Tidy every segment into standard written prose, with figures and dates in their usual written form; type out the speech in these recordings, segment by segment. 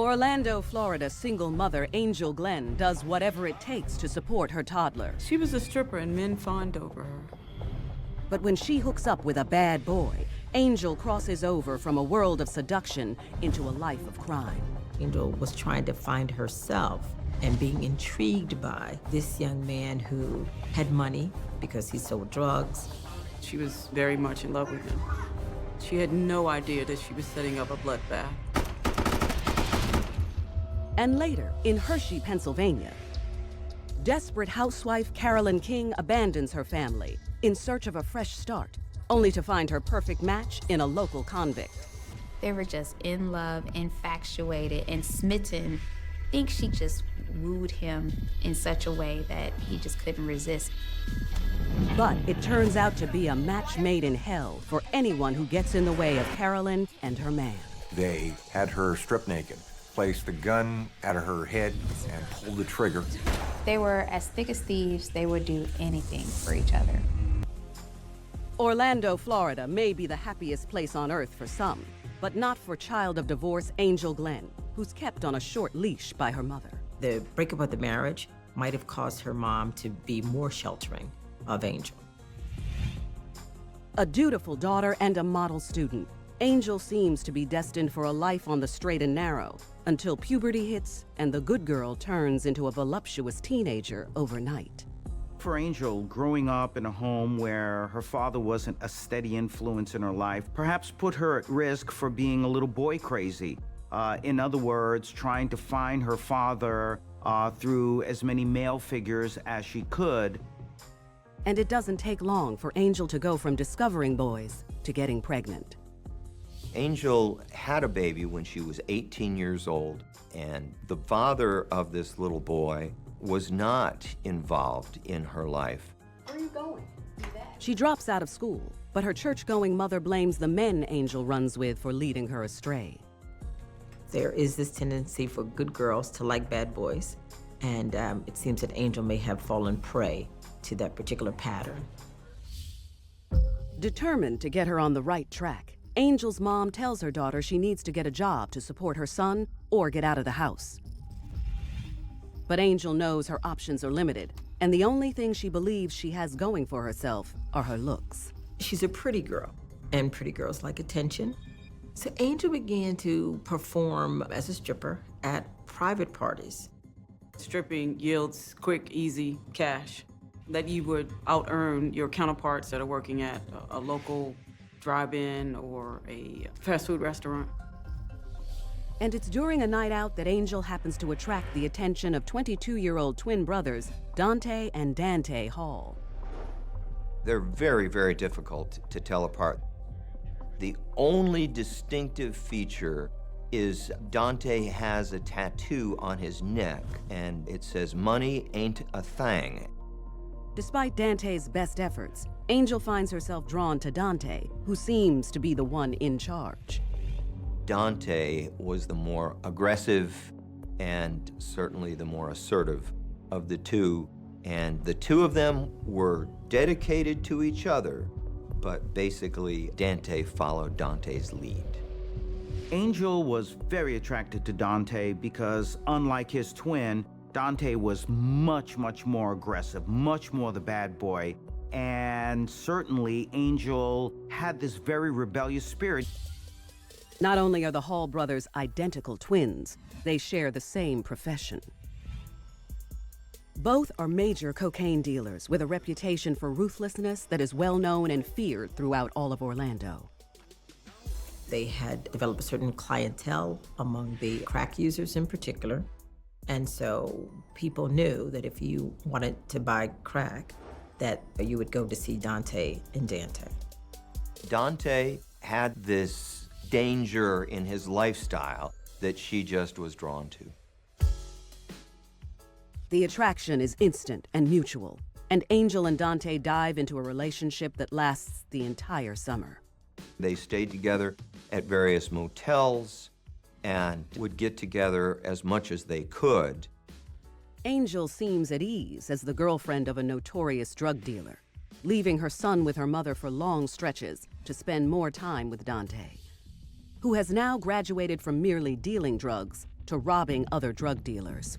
Orlando, Florida single mother Angel Glenn does whatever it takes to support her toddler. She was a stripper and men fawned over her. But when she hooks up with a bad boy, Angel crosses over from a world of seduction into a life of crime. Angel was trying to find herself and being intrigued by this young man who had money because he sold drugs. She was very much in love with him. She had no idea that she was setting up a bloodbath. And later, in Hershey, Pennsylvania, desperate housewife Carolyn King abandons her family in search of a fresh start, only to find her perfect match in a local convict. They were just in love, infatuated, and smitten. I think she just wooed him in such a way that he just couldn't resist. But it turns out to be a match made in hell for anyone who gets in the way of Carolyn and her man. They had her stripped naked, placed the gun at her head, and pulled the trigger. They were as thick as thieves. They would do anything for each other. Orlando, Florida may be the happiest place on earth for some, but not for child of divorce Angel Glenn, who's kept on a short leash by her mother. The breakup of the marriage might have caused her mom to be more sheltering of Angel. A dutiful daughter and a model student, Angel seems to be destined for a life on the straight and narrow until puberty hits and the good girl turns into a voluptuous teenager overnight. For Angel, growing up in a home where her father wasn't a steady influence in her life perhaps put her at risk for being a little boy crazy. In other words, trying to find her father through as many male figures as she could. And it doesn't take long for Angel to go from discovering boys to getting pregnant. Angel had a baby when she was 18 years old, and the father of this little boy was not involved in her life. Where are you going? She drops out of school, but her church-going mother blames the men Angel runs with for leading her astray. There is this tendency for good girls to like bad boys, and it seems that Angel may have fallen prey to that particular pattern. Determined to get her on the right track, Angel's mom tells her daughter she needs to get a job to support her son or get out of the house. But Angel knows her options are limited, and the only thing she believes she has going for herself are her looks. She's a pretty girl, and pretty girls like attention. So Angel began to perform as a stripper at private parties. Stripping yields quick, easy cash that you would out-earn your counterparts that are working at a local drive-in or a fast food restaurant. And it's during a night out that Angel happens to attract the attention of 22-year-old twin brothers, Dante and Dante Hall. They're very, very difficult to tell apart. The only distinctive feature is Dante has a tattoo on his neck, and it says, "Money ain't a thing." Despite Dante's best efforts, Angel finds herself drawn to Dante, who seems to be the one in charge. Dante was the more aggressive and certainly the more assertive of the two, and the two of them were dedicated to each other, but basically Dante followed Dante's lead. Angel was very attracted to Dante because, unlike his twin, Dante was much, much more aggressive, much more the bad boy, and certainly Angel had this very rebellious spirit. Not only are the Hall brothers identical twins, they share the same profession. Both are major cocaine dealers with a reputation for ruthlessness that is well known and feared throughout all of Orlando. They had developed a certain clientele among the crack users in particular. And so people knew that if you wanted to buy crack, that you would go to see Dante and Dante. Dante had this danger in his lifestyle that she just was drawn to. The attraction is instant and mutual, and Angel and Dante dive into a relationship that lasts the entire summer. They stayed together at various motels and would get together as much as they could. Angel seems at ease as the girlfriend of a notorious drug dealer, leaving her son with her mother for long stretches to spend more time with Dante, who has now graduated from merely dealing drugs to robbing other drug dealers.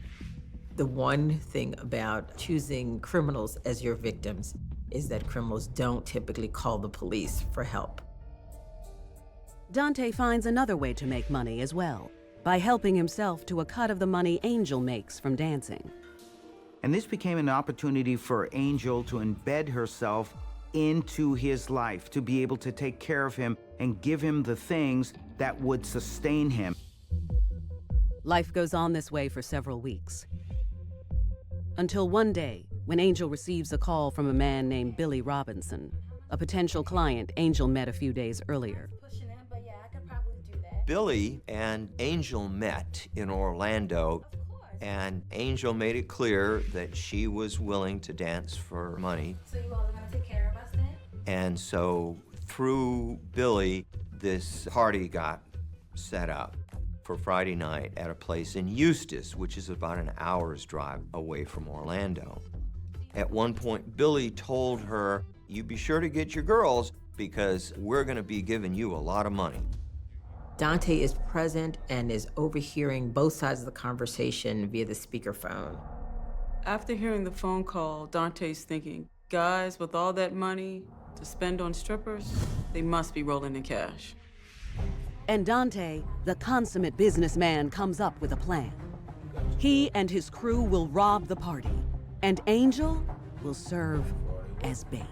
The one thing about choosing criminals as your victims is that criminals don't typically call the police for help. Dante finds another way to make money as well, by helping himself to a cut of the money Angel makes from dancing. And this became an opportunity for Angel to embed herself into his life, to be able to take care of him and give him the things that would sustain him. Life goes on this way for several weeks. Until one day, when Angel receives a call from a man named Billy Robinson, a potential client Angel met a few days earlier. Billy and Angel met in Orlando, and Angel made it clear that she was willing to dance for money. So you all are gonna take care of us then? And so through Billy, this party got set up for Friday night at a place in Eustis, which is about an hour's drive away from Orlando. At one point, Billy told her, "You be sure to get your girls because we're gonna be giving you a lot of money." Dante is present and is overhearing both sides of the conversation via the speakerphone. After hearing the phone call, Dante's thinking, guys with all that money to spend on strippers, they must be rolling in cash. And Dante, the consummate businessman, comes up with a plan. He and his crew will rob the party, and Angel will serve as bait.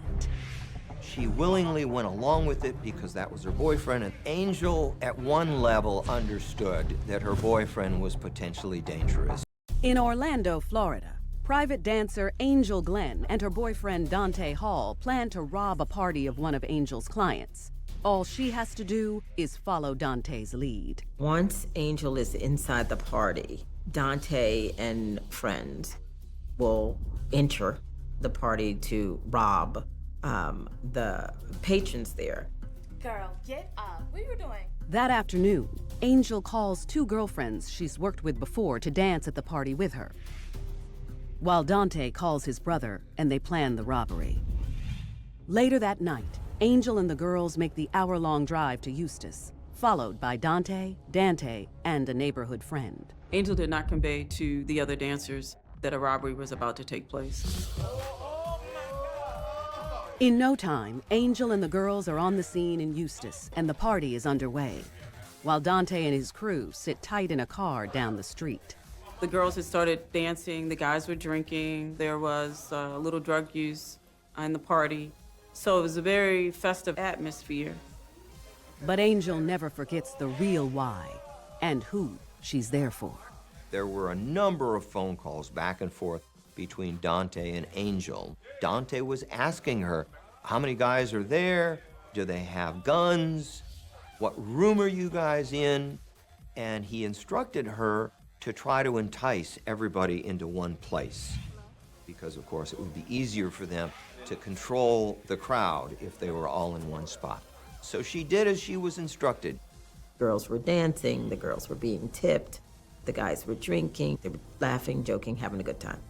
She willingly went along with it because that was her boyfriend, and Angel, at one level, understood that her boyfriend was potentially dangerous. In Orlando, Florida, private dancer Angel Glenn and her boyfriend Dante Hall plan to rob a party of one of Angel's clients. All she has to do is follow Dante's lead. Once Angel is inside the party, Dante and friends will enter the party to rob the patrons there. Girl, get up. What are you doing? That afternoon, Angel calls two girlfriends she's worked with before to dance at the party with her, while Dante calls his brother and they plan the robbery. Later that night, Angel and the girls make the hour-long drive to Eustis, followed by Dante, and a neighborhood friend. Angel did not convey to the other dancers that a robbery was about to take place. In no time, Angel and the girls are on the scene in Eustis, and the party is underway, while Dante and his crew sit tight in a car down the street. The girls had started dancing, the guys were drinking, there was a little drug use in the party. So it was a very festive atmosphere. But Angel never forgets the real why and who she's there for. There were a number of phone calls back and forth between Dante and Angel. Dante was asking her, how many guys are there? Do they have guns? What room are you guys in? And he instructed her to try to entice everybody into one place, because of course it would be easier for them to control the crowd if they were all in one spot. So she did as she was instructed. Girls were dancing, the girls were being tipped, the guys were drinking, they were laughing, joking, having a good time.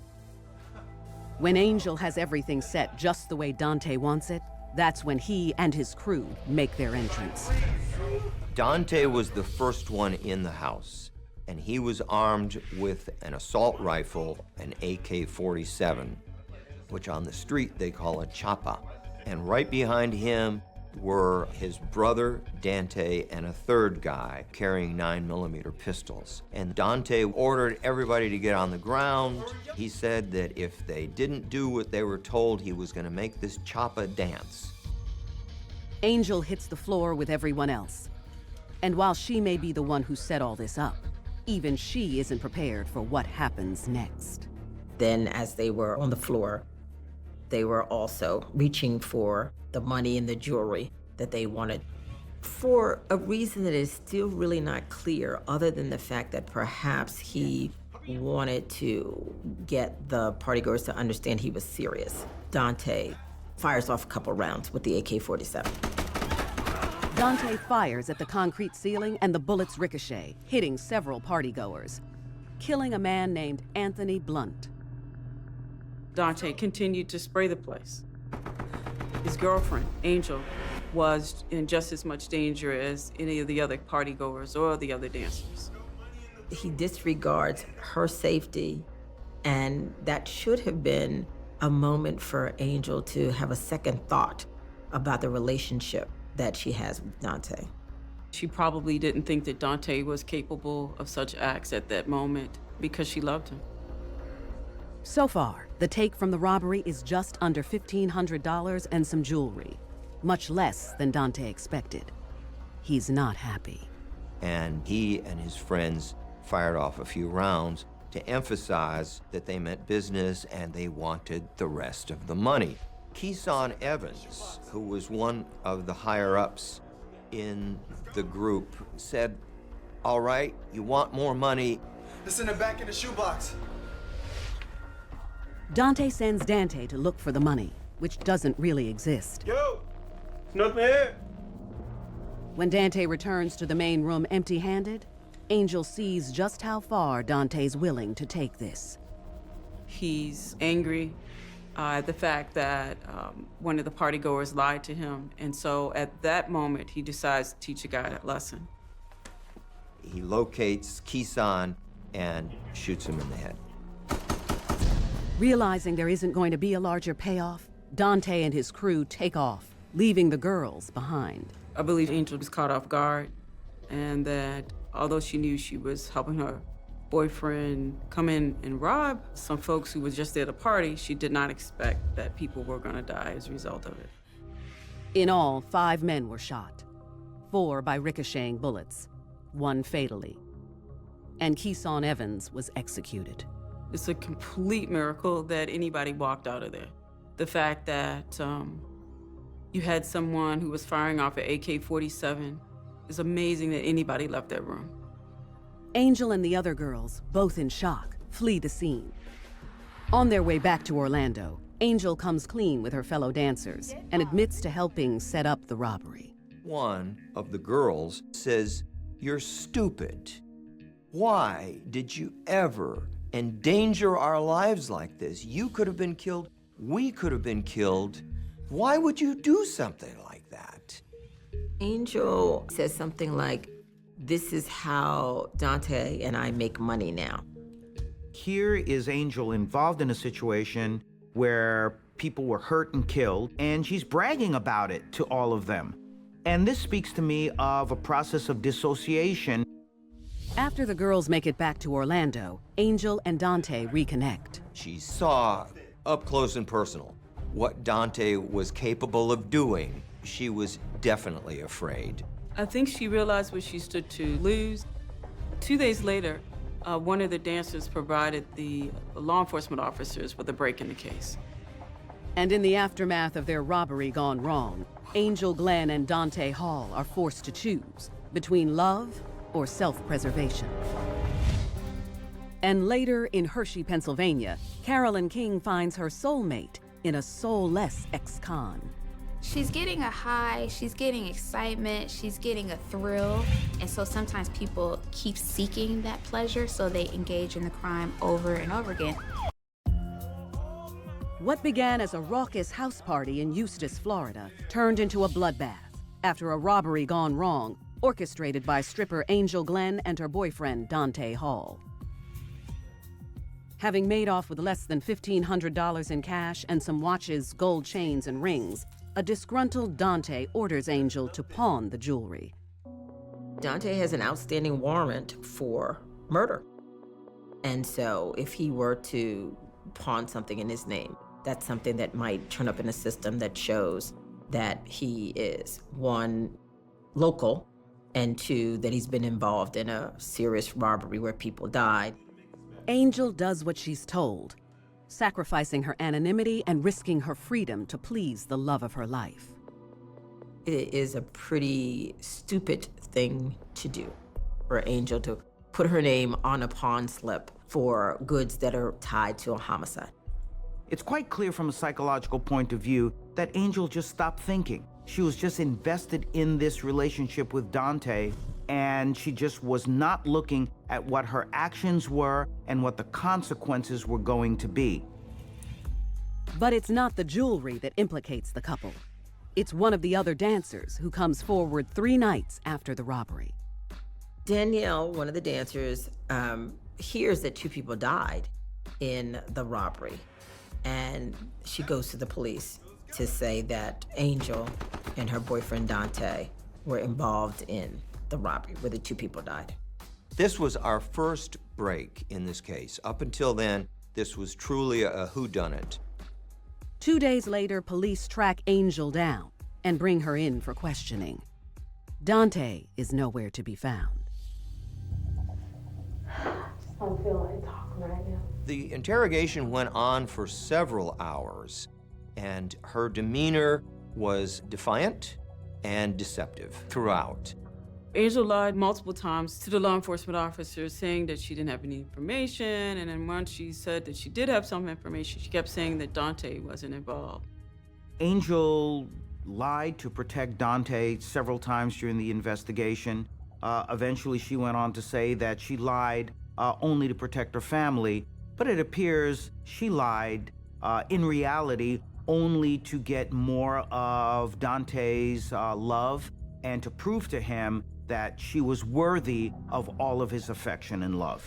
When Angel has everything set just the way Dante wants it, that's when he and his crew make their entrance. Dante was the first one in the house, and he was armed with an assault rifle, an AK-47, which on the street they call a chapa. And right behind him were his brother, Dante, and a third guy carrying 9mm pistols. And Dante ordered everybody to get on the ground. He said that if they didn't do what they were told, he was gonna make this chapa dance. Angel hits the floor with everyone else. And while she may be the one who set all this up, even she isn't prepared for what happens next. Then as they were on the floor, they were also reaching for the money and the jewelry that they wanted for a reason that is still really not clear, other than the fact that perhaps he wanted to get the partygoers to understand he was serious. Dante fires off a couple rounds with the AK-47. Dante fires at the concrete ceiling and the bullets ricochet, hitting several partygoers, killing a man named Anthony Blunt. Dante continued to spray the place. His girlfriend, Angel, was in just as much danger as any of the other partygoers or the other dancers. He disregards her safety, and that should have been a moment for Angel to have a second thought about the relationship that she has with Dante. She probably didn't think that Dante was capable of such acts at that moment because she loved him. So far, the take from the robbery is just under $1,500 and some jewelry, much less than Dante expected. He's not happy. And he and his friends fired off a few rounds to emphasize that they meant business and they wanted the rest of the money. Keeson Evans, who was one of the higher-ups in the group, said, "All right, you want more money." It's in the back of the shoebox. Dante sends Dante to look for the money, which doesn't really exist. Yo, nothing here. When Dante returns to the main room empty-handed, Angel sees just how far Dante's willing to take this. He's angry at the fact that one of the partygoers lied to him, and so at that moment, he decides to teach a guy that lesson. He locates Keeson and shoots him in the head. Realizing there isn't going to be a larger payoff, Dante and his crew take off, leaving the girls behind. I believe Angel was caught off guard, and that although she knew she was helping her boyfriend come in and rob some folks who were just there to party, she did not expect that people were going to die as a result of it. In all, 5 men were shot, 4 by ricocheting bullets, 1 fatally. And Keeson Evans was executed. It's a complete miracle that anybody walked out of there. The fact that you had someone who was firing off an AK-47 is amazing that anybody left that room. Angel and the other girls, both in shock, flee the scene. On their way back to Orlando, Angel comes clean with her fellow dancers and admits to helping set up the robbery. One of the girls says, "You're stupid. Why did you ever endanger our lives like this? You could have been killed. We could have been killed. Why would you do something like that?" Angel says something like, "This is how Dante and I make money now." Here is Angel involved in a situation where people were hurt and killed, and she's bragging about it to all of them. And this speaks to me of a process of dissociation. After the girls make it back to Orlando, Angel and Dante reconnect. She saw up close and personal what Dante was capable of doing. She was definitely afraid. I think she realized what she stood to lose. 2 days later, one of the dancers provided the law enforcement officers with a break in the case. And in the aftermath of their robbery gone wrong, Angel Glenn and Dante Hall are forced to choose between love or self-preservation. And later in Hershey, Pennsylvania, Carolyn King finds her soulmate in a soulless ex-con. She's getting a high, she's getting excitement, she's getting a thrill. And so sometimes people keep seeking that pleasure, so they engage in the crime over and over again. What began as a raucous house party in Eustis, Florida, turned into a bloodbath after a robbery gone wrong, orchestrated by stripper Angel Glenn and her boyfriend Dante Hall. Having made off with less than $1,500 in cash and some watches, gold chains, and rings, a disgruntled Dante orders Angel to pawn the jewelry. Dante has an outstanding warrant for murder. And so if he were to pawn something in his name, that's something that might turn up in a system that shows that he is, 1, local, and 2, that he's been involved in a serious robbery where people died. Angel does what she's told, sacrificing her anonymity and risking her freedom to please the love of her life. It is a pretty stupid thing to do for Angel to put her name on a pawn slip for goods that are tied to a homicide. It's quite clear from a psychological point of view that Angel just stopped thinking. She was just invested in this relationship with Dante, and she just was not looking at what her actions were and what the consequences were going to be. But it's not the jewelry that implicates the couple. It's one of the other dancers who comes forward 3 nights after the robbery. Danielle, one of the dancers, hears that 2 people died in the robbery, and she goes to the police to say that Angel and her boyfriend Dante were involved in the robbery where the 2 people died. This was our first break in this case. Up until then, this was truly a whodunit. 2 days later, police track Angel down and bring her in for questioning. Dante is nowhere to be found. I don't feel like talking right now. The interrogation went on for several hours, and her demeanor was defiant and deceptive throughout. Angel lied multiple times to the law enforcement officers, saying that she didn't have any information, and then once she said that she did have some information, she kept saying that Dante wasn't involved. Angel lied to protect Dante several times during the investigation. Eventually, she went on to say that she lied only to protect her family, but it appears she lied in reality only to get more of Dante's love and to prove to him that she was worthy of all of his affection and love.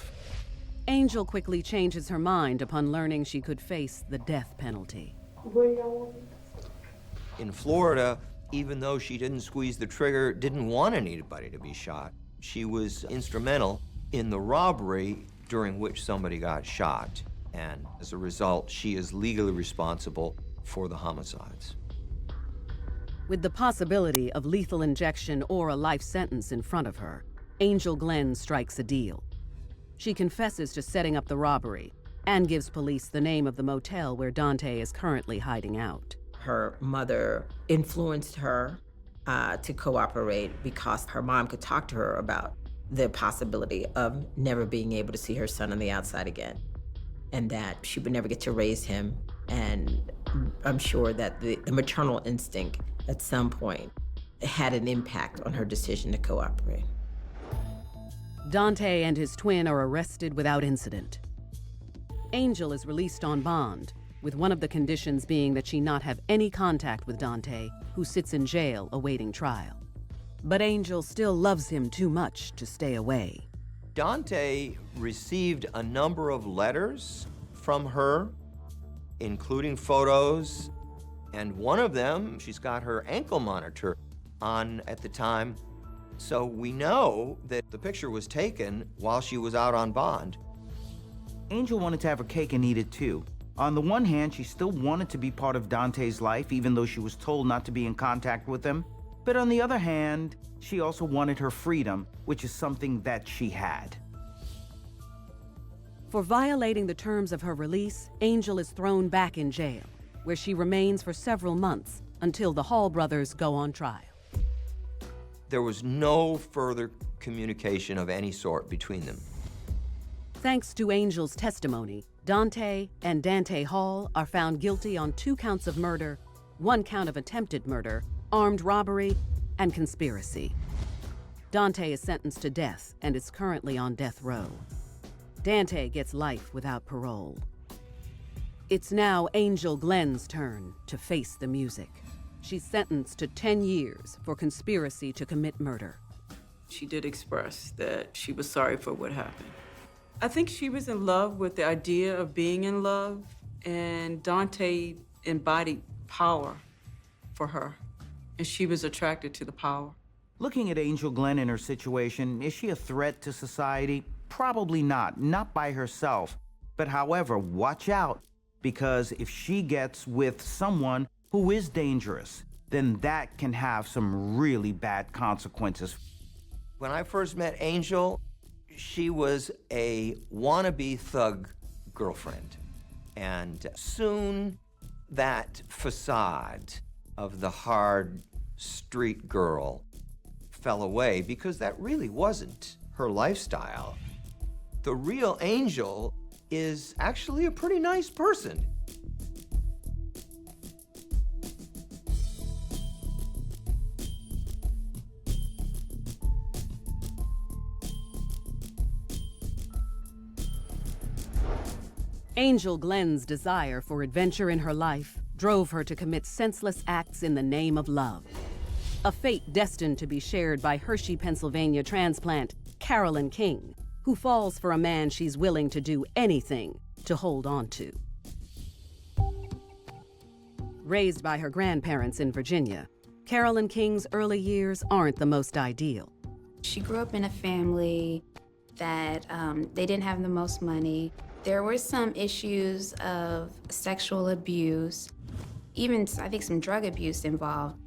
Angel quickly changes her mind upon learning she could face the death penalty. Where y'all want me? In Florida, even though she didn't squeeze the trigger, didn't want anybody to be shot, she was instrumental in the robbery during which somebody got shot. And as a result, she is legally responsible for the homicides. With the possibility of lethal injection or a life sentence in front of her, Angel Glenn strikes a deal. She confesses to setting up the robbery and gives police the name of the motel where Dante is currently hiding out. Her mother influenced her to cooperate because her mom could talk to her about the possibility of never being able to see her son on the outside again, and that she would never get to raise him. And I'm sure that the maternal instinct at some point had an impact on her decision to cooperate. Dante and his twin are arrested without incident. Angel is released on bond, with one of the conditions being that she not have any contact with Dante, who sits in jail awaiting trial. But Angel still loves him too much to stay away. Dante received a number of letters from her, including photos, and one of them, she's got her ankle monitor on at the time, so we know that the picture was taken while she was out on bond. Angel wanted to have her cake and eat it too. On the one hand, she still wanted to be part of Dante's life, even though she was told not to be in contact with him. But on the other hand, she also wanted her freedom, which is something that she had. For violating the terms of her release, Angel is thrown back in jail, where she remains for several months until the Hall brothers go on trial. There was no further communication of any sort between them. Thanks to Angel's testimony, Dante and Dante Hall are found guilty on 2 counts of murder, 1 count of attempted murder, armed robbery, and conspiracy. Dante is sentenced to death and is currently on death row. Dante gets life without parole. It's now Angel Glenn's turn to face the music. She's sentenced to 10 years for conspiracy to commit murder. She did express that she was sorry for what happened. I think she was in love with the idea of being in love, and Dante embodied power for her, and she was attracted to the power. Looking at Angel Glenn in her situation, is she a threat to society? Probably not by herself. But however, watch out, because if she gets with someone who is dangerous, then that can have some really bad consequences. When I first met Angel, she was a wannabe thug girlfriend. And soon that facade of the hard street girl fell away because that really wasn't her lifestyle. The real Angel is actually a pretty nice person. Angel Glenn's desire for adventure in her life drove her to commit senseless acts in the name of love. a fate destined to be shared by Hershey, Pennsylvania transplant Carolyn King, who falls for a man she's willing to do anything to hold on to. Raised by her grandparents in Virginia, Carolyn King's early years aren't the most ideal. She grew up in a family that they didn't have the most money. There were some issues of sexual abuse, even I think some drug abuse involved.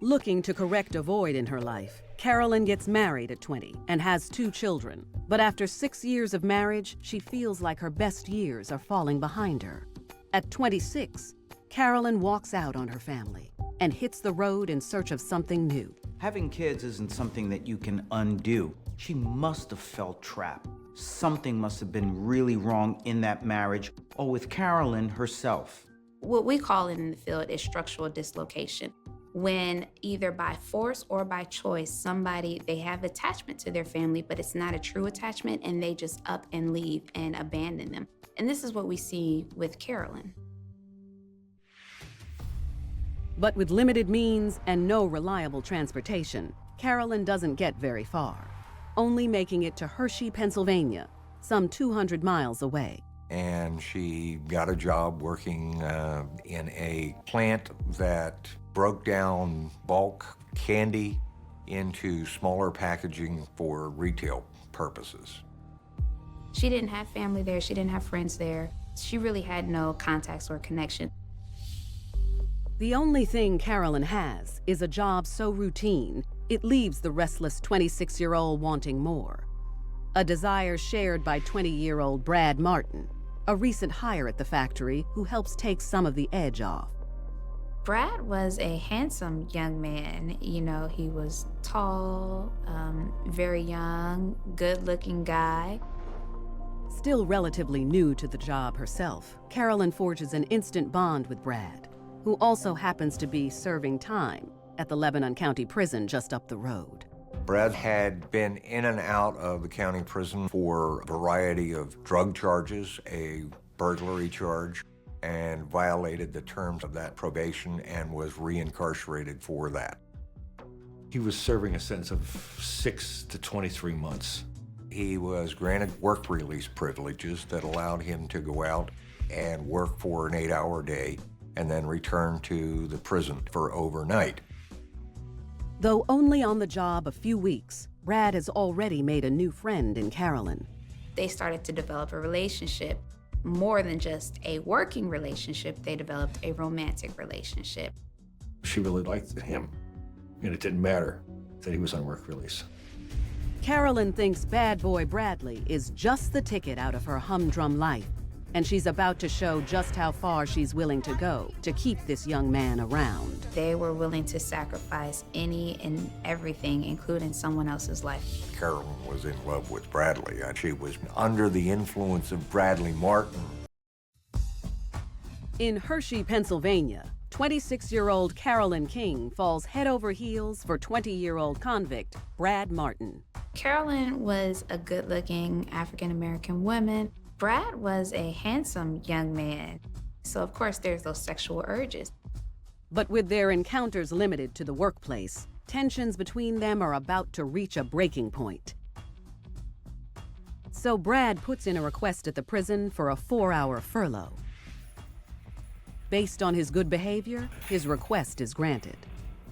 Looking to correct a void in her life, Carolyn gets married at 20 and has 2 children. But after 6 years of marriage, she feels like her best years are falling behind her. At 26, Carolyn walks out on her family and hits the road in search of something new. Having kids isn't something that you can undo. She must have felt trapped. Something must have been really wrong in that marriage or with Carolyn herself. What we call it in the field is structural dislocation. When either by force or by choice, they have attachment to their family, but it's not a true attachment, and they just up and leave and abandon them. And this is what we see with Carolyn. But with limited means and no reliable transportation, Carolyn doesn't get very far, only making it to Hershey, Pennsylvania, some 200 miles away. And she got a job working in a plant that broke down bulk candy into smaller packaging for retail purposes. She didn't have family there, she didn't have friends there. She really had no contacts or connection. The only thing Carolyn has is a job so routine, it leaves the restless 26-year-old wanting more. A desire shared by 20-year-old Brad Martin, a recent hire at the factory who helps take some of the edge off. Brad was a handsome young man. You know, he was tall, very young, good-looking guy. Still relatively new to the job herself, Carolyn forges an instant bond with Brad, who also happens to be serving time at the Lebanon County Prison just up the road. Brad had been in and out of the county prison for a variety of drug charges, a burglary charge, and violated the terms of that probation and was reincarcerated for that. He was serving a sentence of 6 to 23 months. He was granted work release privileges that allowed him to go out and work for an 8-hour day and then return to the prison for overnight. Though only on the job a few weeks, Brad has already made a new friend in Carolyn. They started to develop a relationship. More than just a working relationship, they developed a romantic relationship. She really liked him, and it didn't matter that he was on work release. Carolyn thinks bad boy Bradley is just the ticket out of her humdrum life, and she's about to show just how far she's willing to go to keep this young man around. They were willing to sacrifice any and everything, including someone else's life. Carolyn was in love with Bradley. She was under the influence of Bradley Martin. In Hershey, Pennsylvania, 26-year-old Carolyn King falls head over heels for 20-year-old convict Brad Martin. Carolyn was a good-looking African-American woman. Brad was a handsome young man. So of course there's those sexual urges. But with their encounters limited to the workplace, tensions between them are about to reach a breaking point. So Brad puts in a request at the prison for a 4-hour furlough. Based on his good behavior, his request is granted.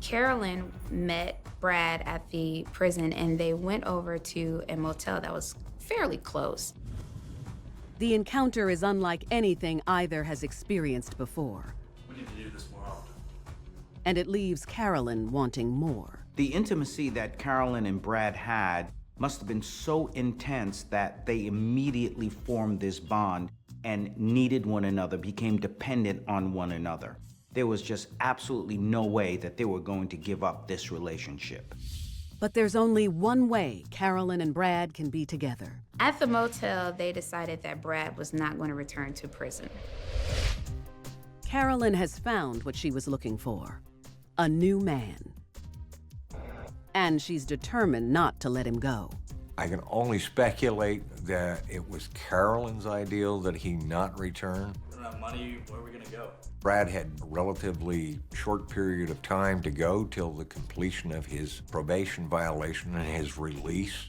Carolyn met Brad at the prison and they went over to a motel that was fairly close. The encounter is unlike anything either has experienced before. We need to do this more often. And it leaves Carolyn wanting more. The intimacy that Carolyn and Brad had must have been so intense that they immediately formed this bond and needed one another, became dependent on one another. There was just absolutely no way that they were going to give up this relationship. But there's only one way Carolyn and Brad can be together. At the motel, they decided that Brad was not going to return to prison. Carolyn has found what she was looking for, a new man. And she's determined not to let him go. I can only speculate that it was Carolyn's ideal that he not return. No, have money, where are we gonna go? Brad had a relatively short period of time to go till the completion of his probation violation and his release.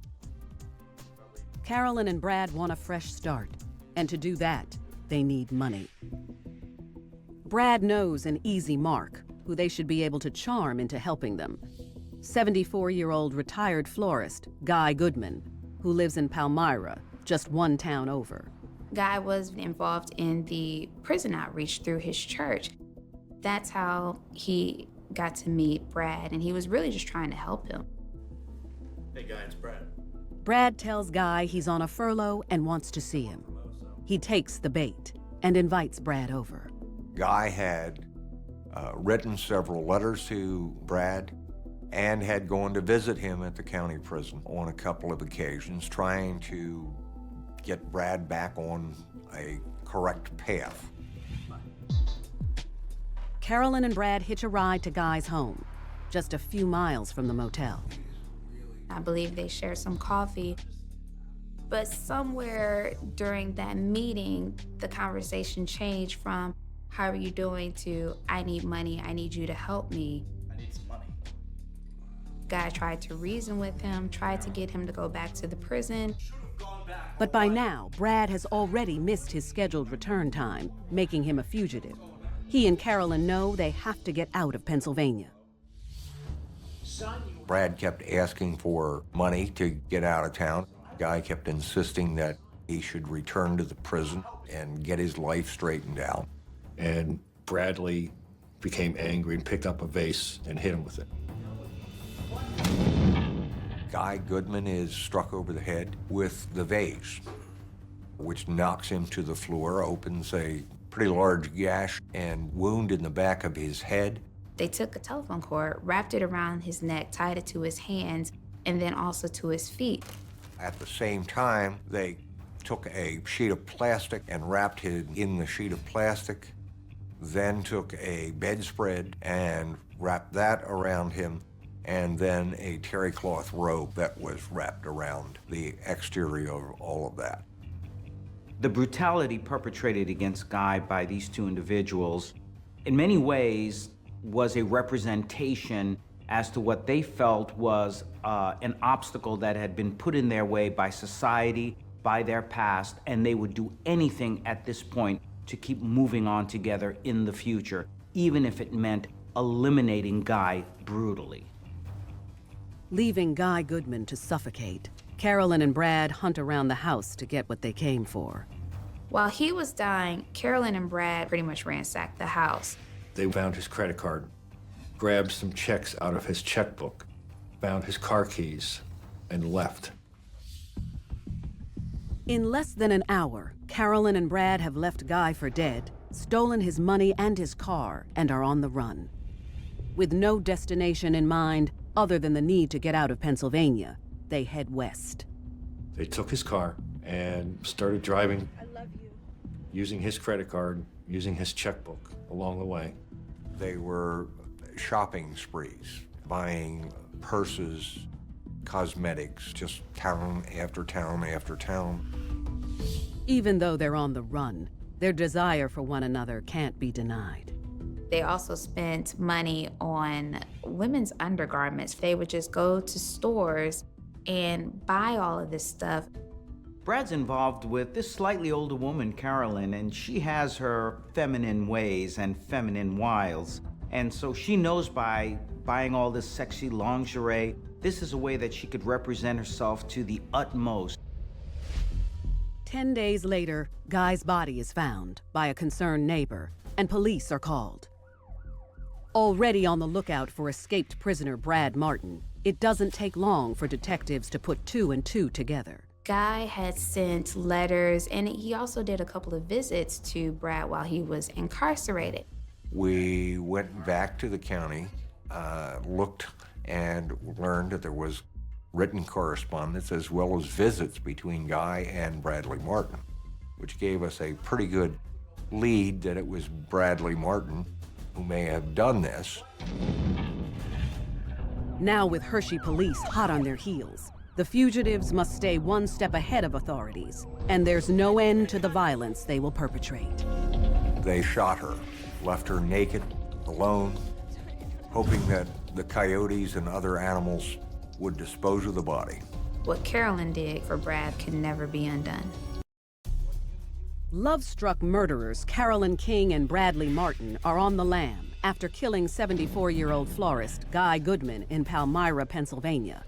Carolyn and Brad want a fresh start, and to do that, they need money. Brad knows an easy mark, who they should be able to charm into helping them. 74-year-old retired florist, Guy Goodman, who lives in Palmyra, just one town over. Guy was involved in the prison outreach through his church. That's how he got to meet Brad, and he was really just trying to help him. Hey guy, it's Brad. Brad tells Guy he's on a furlough and wants to see him. He takes the bait and invites Brad over. Guy had written several letters to Brad and had gone to visit him at the county prison on a couple of occasions, trying to get Brad back on a correct path. Carolyn and Brad hitch a ride to Guy's home, just a few miles from the motel. I believe they shared some coffee. But somewhere during that meeting, the conversation changed from, how are you doing, to, I need money, I need you to help me. I need some money. Guy tried to reason with him, tried to get him to go back to the prison. But by now, Brad has already missed his scheduled return time, making him a fugitive. He and Carolyn know they have to get out of Pennsylvania. Brad kept asking for money to get out of town. Guy kept insisting that he should return to the prison and get his life straightened out. And Bradley became angry and picked up a vase and hit him with it. Guy Goodman is struck over the head with the vase, which knocks him to the floor, opens a pretty large gash and wound in the back of his head. They took a telephone cord, wrapped it around his neck, tied it to his hands, and then also to his feet. At the same time, they took a sheet of plastic and wrapped him in the sheet of plastic, then took a bedspread and wrapped that around him, and then a terry cloth robe that was wrapped around the exterior of all of that. The brutality perpetrated against Guy by these two individuals, in many ways, was a representation as to what they felt was an obstacle that had been put in their way by society, by their past, and they would do anything at this point to keep moving on together in the future, even if it meant eliminating Guy brutally. Leaving Guy Goodman to suffocate, Carolyn and Brad hunt around the house to get what they came for. While he was dying, Carolyn and Brad pretty much ransacked the house. They found his credit card, grabbed some checks out of his checkbook, found his car keys, and left. In less than an hour, Carolyn and Brad have left Guy for dead, stolen his money and his car, and are on the run. With no destination in mind other than the need to get out of Pennsylvania, they head west. They took his car and started driving, using his credit card, using his checkbook along the way. They were shopping sprees, buying purses, cosmetics, just town after town after town. Even though they're on the run, their desire for one another can't be denied. They also spent money on women's undergarments. They would just go to stores and buy all of this stuff. Brad's involved with this slightly older woman, Carolyn, and she has her feminine ways and feminine wiles. And so she knows by buying all this sexy lingerie, this is a way that she could represent herself to the utmost. 10 days later, Guy's body is found by a concerned neighbor, and police are called. Already on the lookout for escaped prisoner Brad Martin, it doesn't take long for detectives to put two and two together. Guy had sent letters, and he also did a couple of visits to Brad while he was incarcerated. We went back to the county, looked and learned that there was written correspondence as well as visits between Guy and Bradley Martin, which gave us a pretty good lead that it was Bradley Martin who may have done this. Now with Hershey police hot on their heels, the fugitives must stay one step ahead of authorities, and there's no end to the violence they will perpetrate. They shot her, left her naked, alone, hoping that the coyotes and other animals would dispose of the body. What Carolyn did for Brad can never be undone. Love-struck murderers Carolyn King and Bradley Martin are on the lam after killing 74-year-old florist Guy Goodman in Palmyra, Pennsylvania.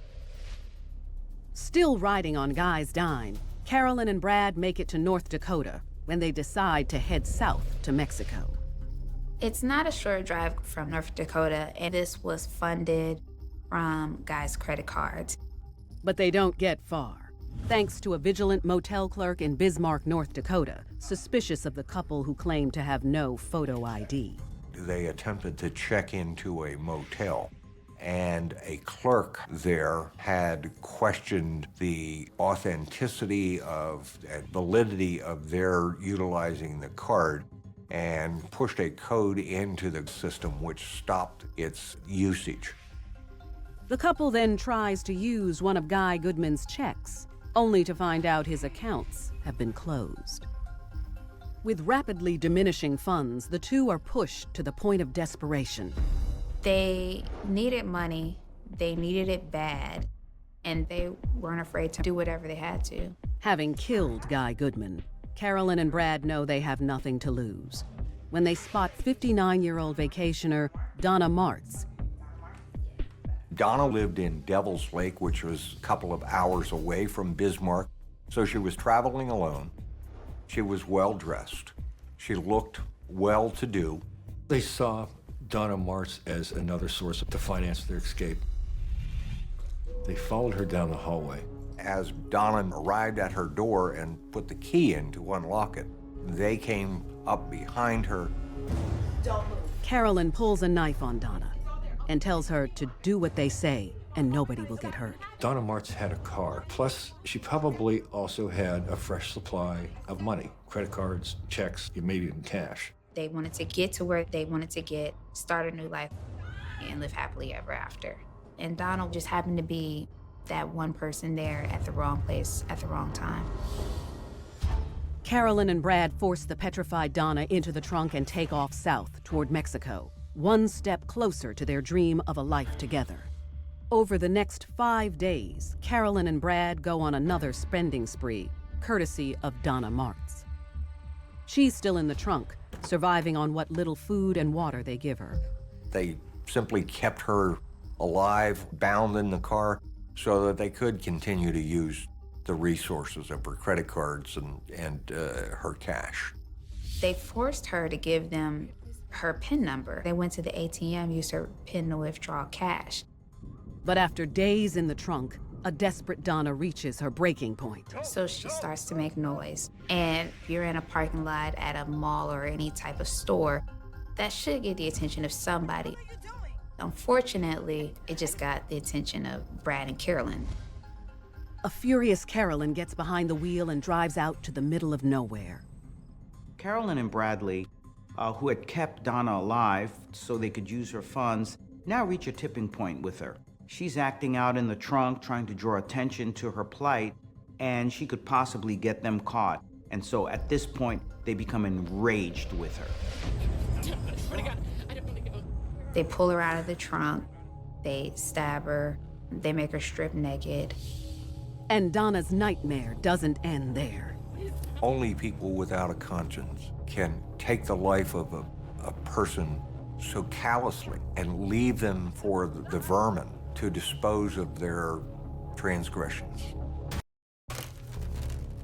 Still riding on Guy's dime, Carolyn and Brad make it to North Dakota when they decide to head south to Mexico. It's not a short drive from North Dakota, and this was funded from Guy's credit cards. But they don't get far, thanks to a vigilant motel clerk in Bismarck, North Dakota, suspicious of the couple who claimed to have no photo ID. They attempted to check into a motel, and a clerk there had questioned the authenticity of and validity of their utilizing the card and pushed a code into the system which stopped its usage. The couple then tries to use one of Guy Goodman's checks, only to find out his accounts have been closed. With rapidly diminishing funds, the two are pushed to the point of desperation. They needed money, they needed it bad, and they weren't afraid to do whatever they had to. Having killed Guy Goodman, Carolyn and Brad know they have nothing to lose when they spot 59-year-old vacationer Donna Martz. Donna lived in Devil's Lake, which was a couple of hours away from Bismarck, so she was traveling alone. She was well-dressed. She looked well-to-do. They saw Donna Martz as another source to finance their escape. They followed her down the hallway. As Donna arrived at her door and put the key in to unlock it, they came up behind her. Carolyn pulls a knife on Donna and tells her to do what they say and nobody will get hurt. Donna Martz had a car, plus she probably also had a fresh supply of money, credit cards, checks, maybe even cash. They wanted to get to where they wanted to get, start a new life, and live happily ever after. And Donald just happened to be that one person there at the wrong place at the wrong time. Carolyn and Brad force the petrified Donna into the trunk and take off south toward Mexico, one step closer to their dream of a life together. Over the next 5 days, Carolyn and Brad go on another spending spree, courtesy of Donna Martz. She's still in the trunk, surviving on what little food and water they give her. They simply kept her alive, bound in the car, so that they could continue to use the resources of her credit cards and her cash. They forced her to give them her PIN number. They went to the ATM, used her PIN to withdraw cash. But after days in the trunk, a desperate Donna reaches her breaking point. So she starts to make noise. And if you're in a parking lot at a mall or any type of store, that should get the attention of somebody. Unfortunately, it just got the attention of Brad and Carolyn. A furious Carolyn gets behind the wheel and drives out to the middle of nowhere. Carolyn and Bradley, who had kept Donna alive so they could use her funds, now reach a tipping point with her. She's acting out in the trunk, trying to draw attention to her plight, and she could possibly get them caught. And so at this point, they become enraged with her. They pull her out of the trunk, they stab her, they make her strip naked. And Donna's nightmare doesn't end there. Only people without a conscience can take the life of a person so callously and leave them for the vermin to dispose of their transgressions.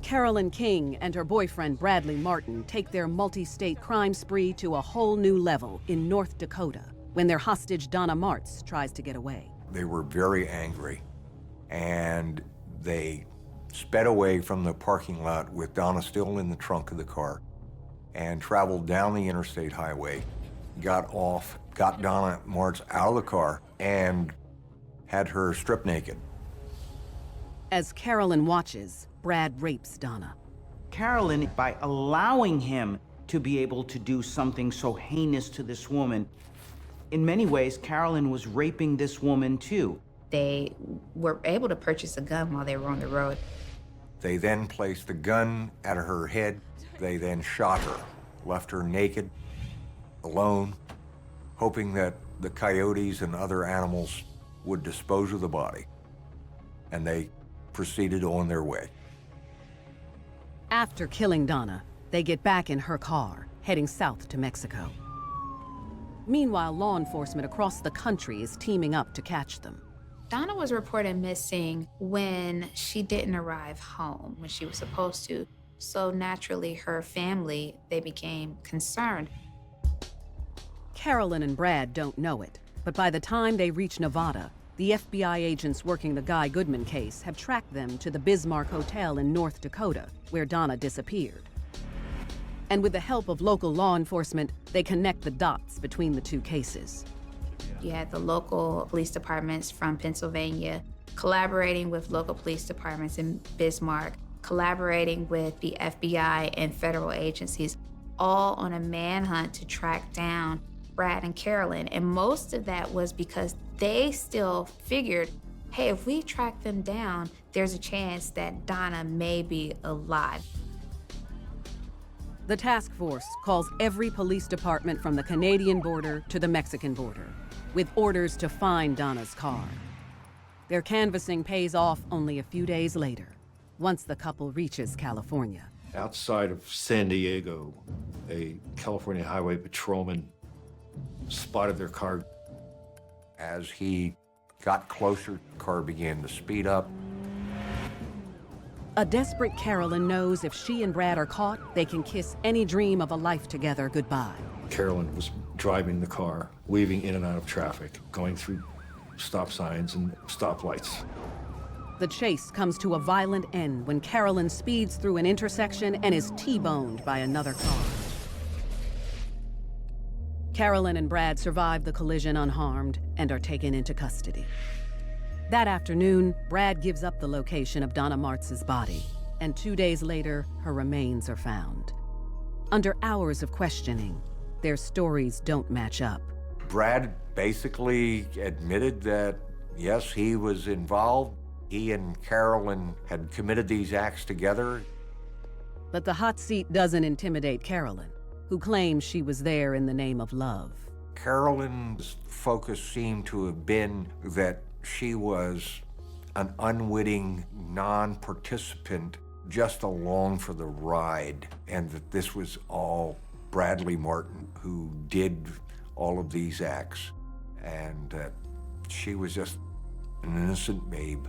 Carolyn King and her boyfriend Bradley Martin take their multi-state crime spree to a whole new level in North Dakota when their hostage Donna Martz tries to get away. They were very angry, and they sped away from the parking lot with Donna still in the trunk of the car and traveled down the interstate highway, got off, got Donna Martz out of the car, and had her stripped naked. As Carolyn watches, Brad rapes Donna. Carolyn, by allowing him to be able to do something so heinous to this woman, in many ways, Carolyn was raping this woman too. They were able to purchase a gun while they were on the road. They then placed the gun at her head. They then shot her left her naked, alone, hoping that the coyotes and other animals would dispose of the body. And they proceeded on their way. After killing Donna, they get back in her car, heading south to Mexico. Meanwhile, law enforcement across the country is teaming up to catch them. Donna was reported missing when she didn't arrive home when she was supposed to. So naturally, her family, they became concerned. Carolyn and Brad don't know it, but by the time they reach Nevada, the FBI agents working the Guy Goodman case have tracked them to the Bismarck Hotel in North Dakota, where Donna disappeared. And with the help of local law enforcement, they connect the dots between the two cases. You had the local police departments from Pennsylvania collaborating with local police departments in Bismarck, collaborating with the FBI and federal agencies, all on a manhunt to track down Brad and Carolyn. And most of that was because they still figured, hey, if we track them down, there's a chance that Donna may be alive. The task force calls every police department from the Canadian border to the Mexican border, with orders to find Donna's car. Their canvassing pays off only a few days later, once the couple reaches California. Outside of San Diego, a California highway patrolman spotted their car. As he got closer, the car began to speed up. A desperate Carolyn knows if she and Brad are caught, they can kiss any dream of a life together goodbye. Carolyn was driving the car, weaving in and out of traffic, going through stop signs and stoplights. The chase comes to a violent end when Carolyn speeds through an intersection and is T-boned by another car. Carolyn and Brad survive the collision unharmed and are taken into custody. That afternoon, Brad gives up the location of Donna Martz's body, and 2 days later, her remains are found. Under hours of questioning, their stories don't match up. Brad basically admitted that, yes, he was involved. He and Carolyn had committed these acts together. But the hot seat doesn't intimidate Carolyn, who claims she was there in the name of love. Carolyn's focus seemed to have been that she was an unwitting non-participant just along for the ride, and that this was all Bradley Martin who did all of these acts, and that she was just an innocent babe.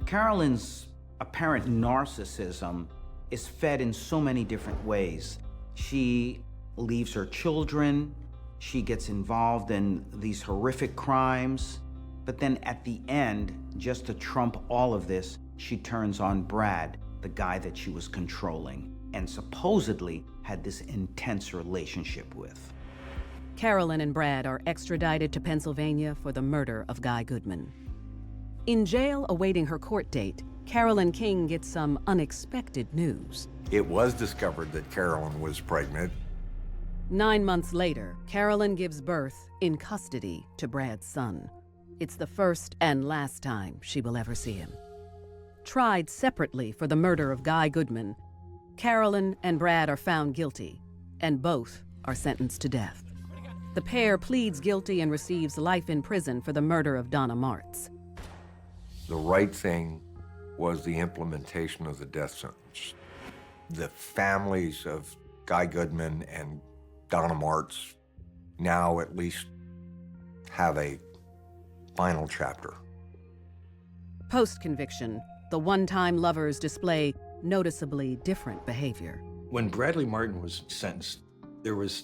Carolyn's apparent narcissism is fed in so many different ways. She leaves her children, she gets involved in these horrific crimes, but then at the end, just to trump all of this, she turns on Brad, the guy that she was controlling and supposedly had this intense relationship with. Carolyn and Brad are extradited to Pennsylvania for the murder of Guy Goodman. In jail awaiting her court date, Carolyn King gets some unexpected news. It was discovered that Carolyn was pregnant. 9 months later, Carolyn gives birth in custody to Brad's son. It's the first and last time she will ever see him. Tried separately for the murder of Guy Goodman, Carolyn and Brad are found guilty, and both are sentenced to death. The pair pleads guilty and receives life in prison for the murder of Donna Martz. The right thing was the implementation of the death sentence. The families of Guy Goodman and Donna Martz now at least have a final chapter. Post-conviction, the one-time lovers display noticeably different behavior. When Bradley Martin was sentenced, there was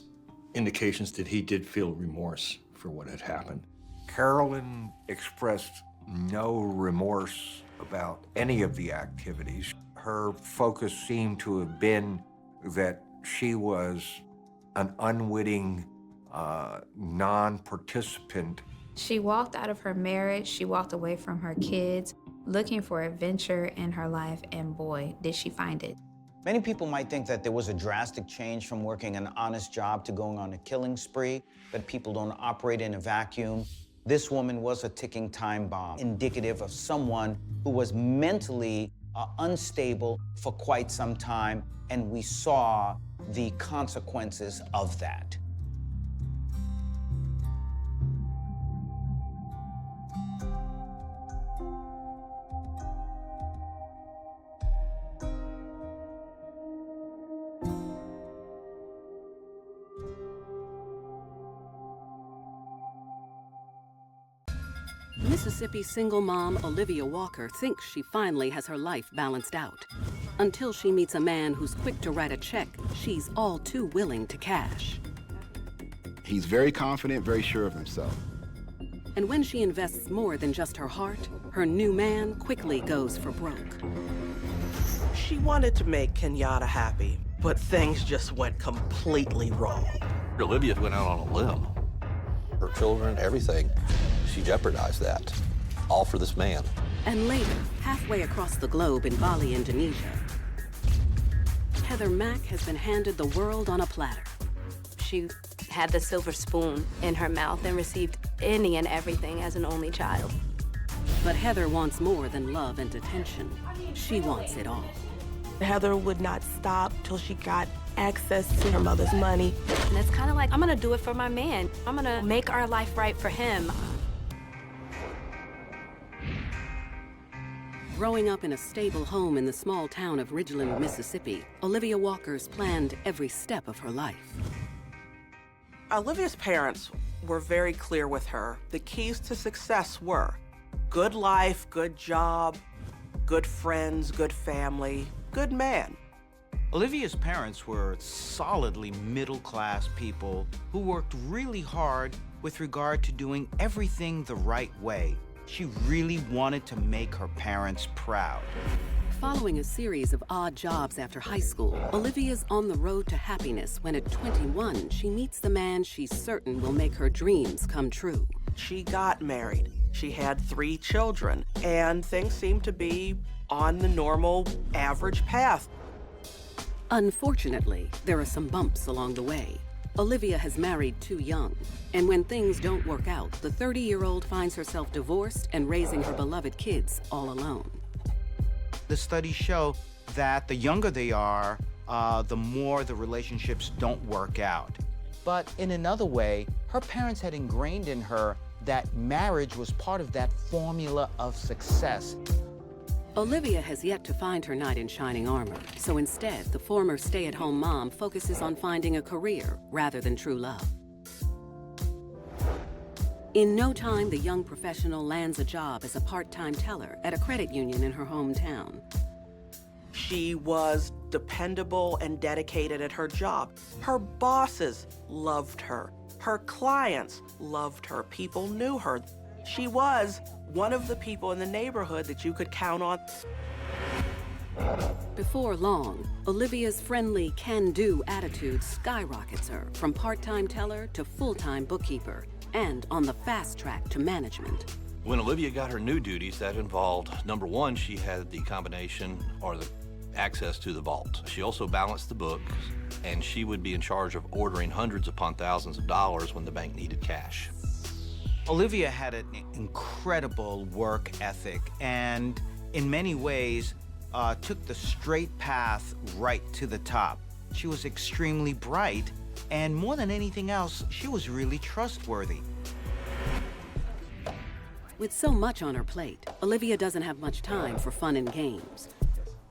indications that he did feel remorse for what had happened. Carolyn expressed no remorse about any of the activities. Her focus seemed to have been that she was an unwitting non-participant. She walked out of her marriage, she walked away from her kids, looking for adventure in her life, and boy, did she find it. Many people might think that there was a drastic change from working an honest job to going on a killing spree, but people don't operate in a vacuum. This woman was a ticking time bomb, indicative of someone who was mentally unstable for quite some time, and we saw the consequences of that. Mississippi single mom Olivia Walker thinks she finally has her life balanced out, until she meets a man who's quick to write a check she's all too willing to cash. He's very confident, very sure of himself. And when she invests more than just her heart, her new man quickly goes for broke. She wanted to make Kenyatta happy, but things just went completely wrong. Olivia went out on a limb. Her children, everything, she jeopardized that, all for this man. And later, halfway across the globe in Bali, Indonesia, Heather Mack has been handed the world on a platter. She had the silver spoon in her mouth and received any and everything as an only child. But Heather wants more than love and attention. She wants it all. Heather would not stop till she got access to her mother's money. And it's kind of like, I'm gonna do it for my man. I'm gonna make our life right for him. Growing up in a stable home in the small town of Ridgeland, Mississippi, Olivia Walker's planned every step of her life. Olivia's parents were very clear with her. The keys to success were good life, good job, good friends, good family, good man. Olivia's parents were solidly middle-class people who worked really hard with regard to doing everything the right way. She really wanted to make her parents proud. Following a series of odd jobs after high school, Olivia's on the road to happiness when at 21, she meets the man she's certain will make her dreams come true. She got married. She had 3 children, and things seemed to be on the normal, average path. Unfortunately, there are some bumps along the way. Olivia has married too young, and when things don't work out, the 30-year-old finds herself divorced and raising her beloved kids all alone. The studies show that the younger they are, the more the relationships don't work out. But in another way, her parents had ingrained in her that marriage was part of that formula of success. Olivia has yet to find her knight in shining armor, so instead, the former stay-at-home mom focuses on finding a career rather than true love. In no time, the young professional lands a job as a part-time teller at a credit union in her hometown. She was dependable and dedicated at her job. Her bosses loved her. Her clients loved her. People knew her. She was one of the people in the neighborhood that you could count on. Before long, Olivia's friendly, can-do attitude skyrockets her from part-time teller to full-time bookkeeper, and on the fast track to management. When Olivia got her new duties, that involved, number one, she had the combination or the access to the vault. She also balanced the books, and she would be in charge of ordering hundreds upon thousands of dollars when the bank needed cash. Olivia had an incredible work ethic and in many ways took the straight path right to the top. She was extremely bright, and more than anything else, she was really trustworthy. With so much on her plate, Olivia doesn't have much time for fun and games.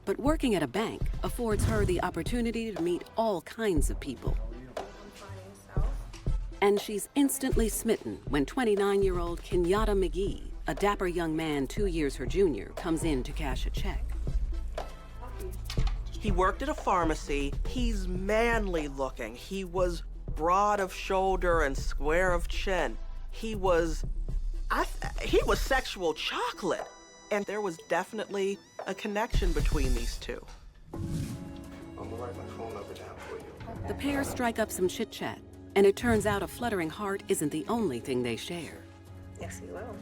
But working at a bank affords her the opportunity to meet all kinds of people. And she's instantly smitten when 29-year-old Kenyatta McGee, a dapper young man 2 years her junior, comes in to cash a check. He worked at a pharmacy. He's manly looking. He was broad of shoulder and square of chin. He was sexual chocolate. And there was definitely a connection between these two. I'm gonna write my phone number down for you. The pair strike up some chit-chat, and it turns out a fluttering heart isn't the only thing they share. Yes, you will.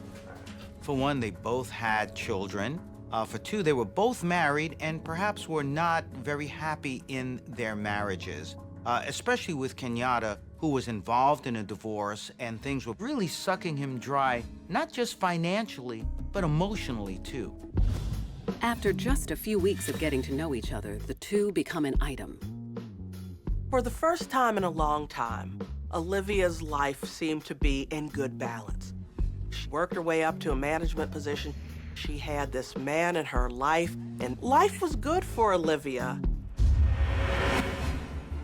For one, they both had children. For two, they were both married and perhaps were not very happy in their marriages, especially with Kenyatta, who was involved in a divorce, and things were really sucking him dry, not just financially, but emotionally too. After just a few weeks of getting to know each other, the two become an item. For the first time in a long time, Olivia's life seemed to be in good balance. She worked her way up to a management position. She had this man in her life, and life was good for Olivia.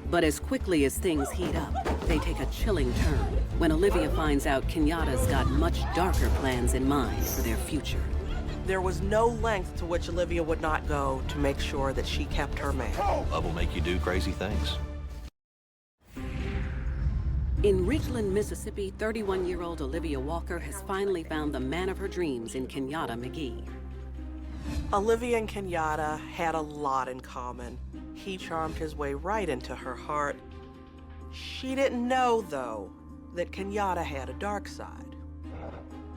But as quickly as things heat up, they take a chilling turn when Olivia finds out Kenyatta's got much darker plans in mind for their future. There was no length to which Olivia would not go to make sure that she kept her man. Love will make you do crazy things. In Ridgeland, Mississippi, 31-year-old Olivia Walker has finally found the man of her dreams in Kenyatta McGee. Olivia and Kenyatta had a lot in common. He charmed his way right into her heart. She didn't know, though, that Kenyatta had a dark side.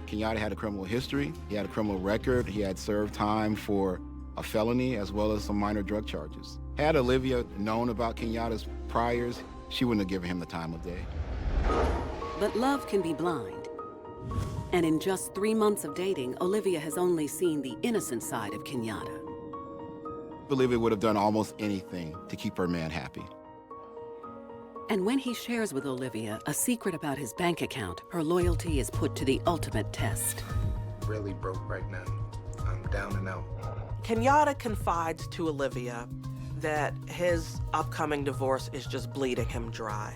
Kenyatta had a criminal history, he had a criminal record, he had served time for a felony as well as some minor drug charges. Had Olivia known about Kenyatta's priors, she wouldn't have given him the time of day. But love can be blind. And in just 3 months of dating, Olivia has only seen the innocent side of Kenyatta. Olivia would have done almost anything to keep her man happy. And when he shares with Olivia a secret about his bank account, her loyalty is put to the ultimate test. Really broke right now. I'm down and out. Kenyatta confides to Olivia that his upcoming divorce is just bleeding him dry.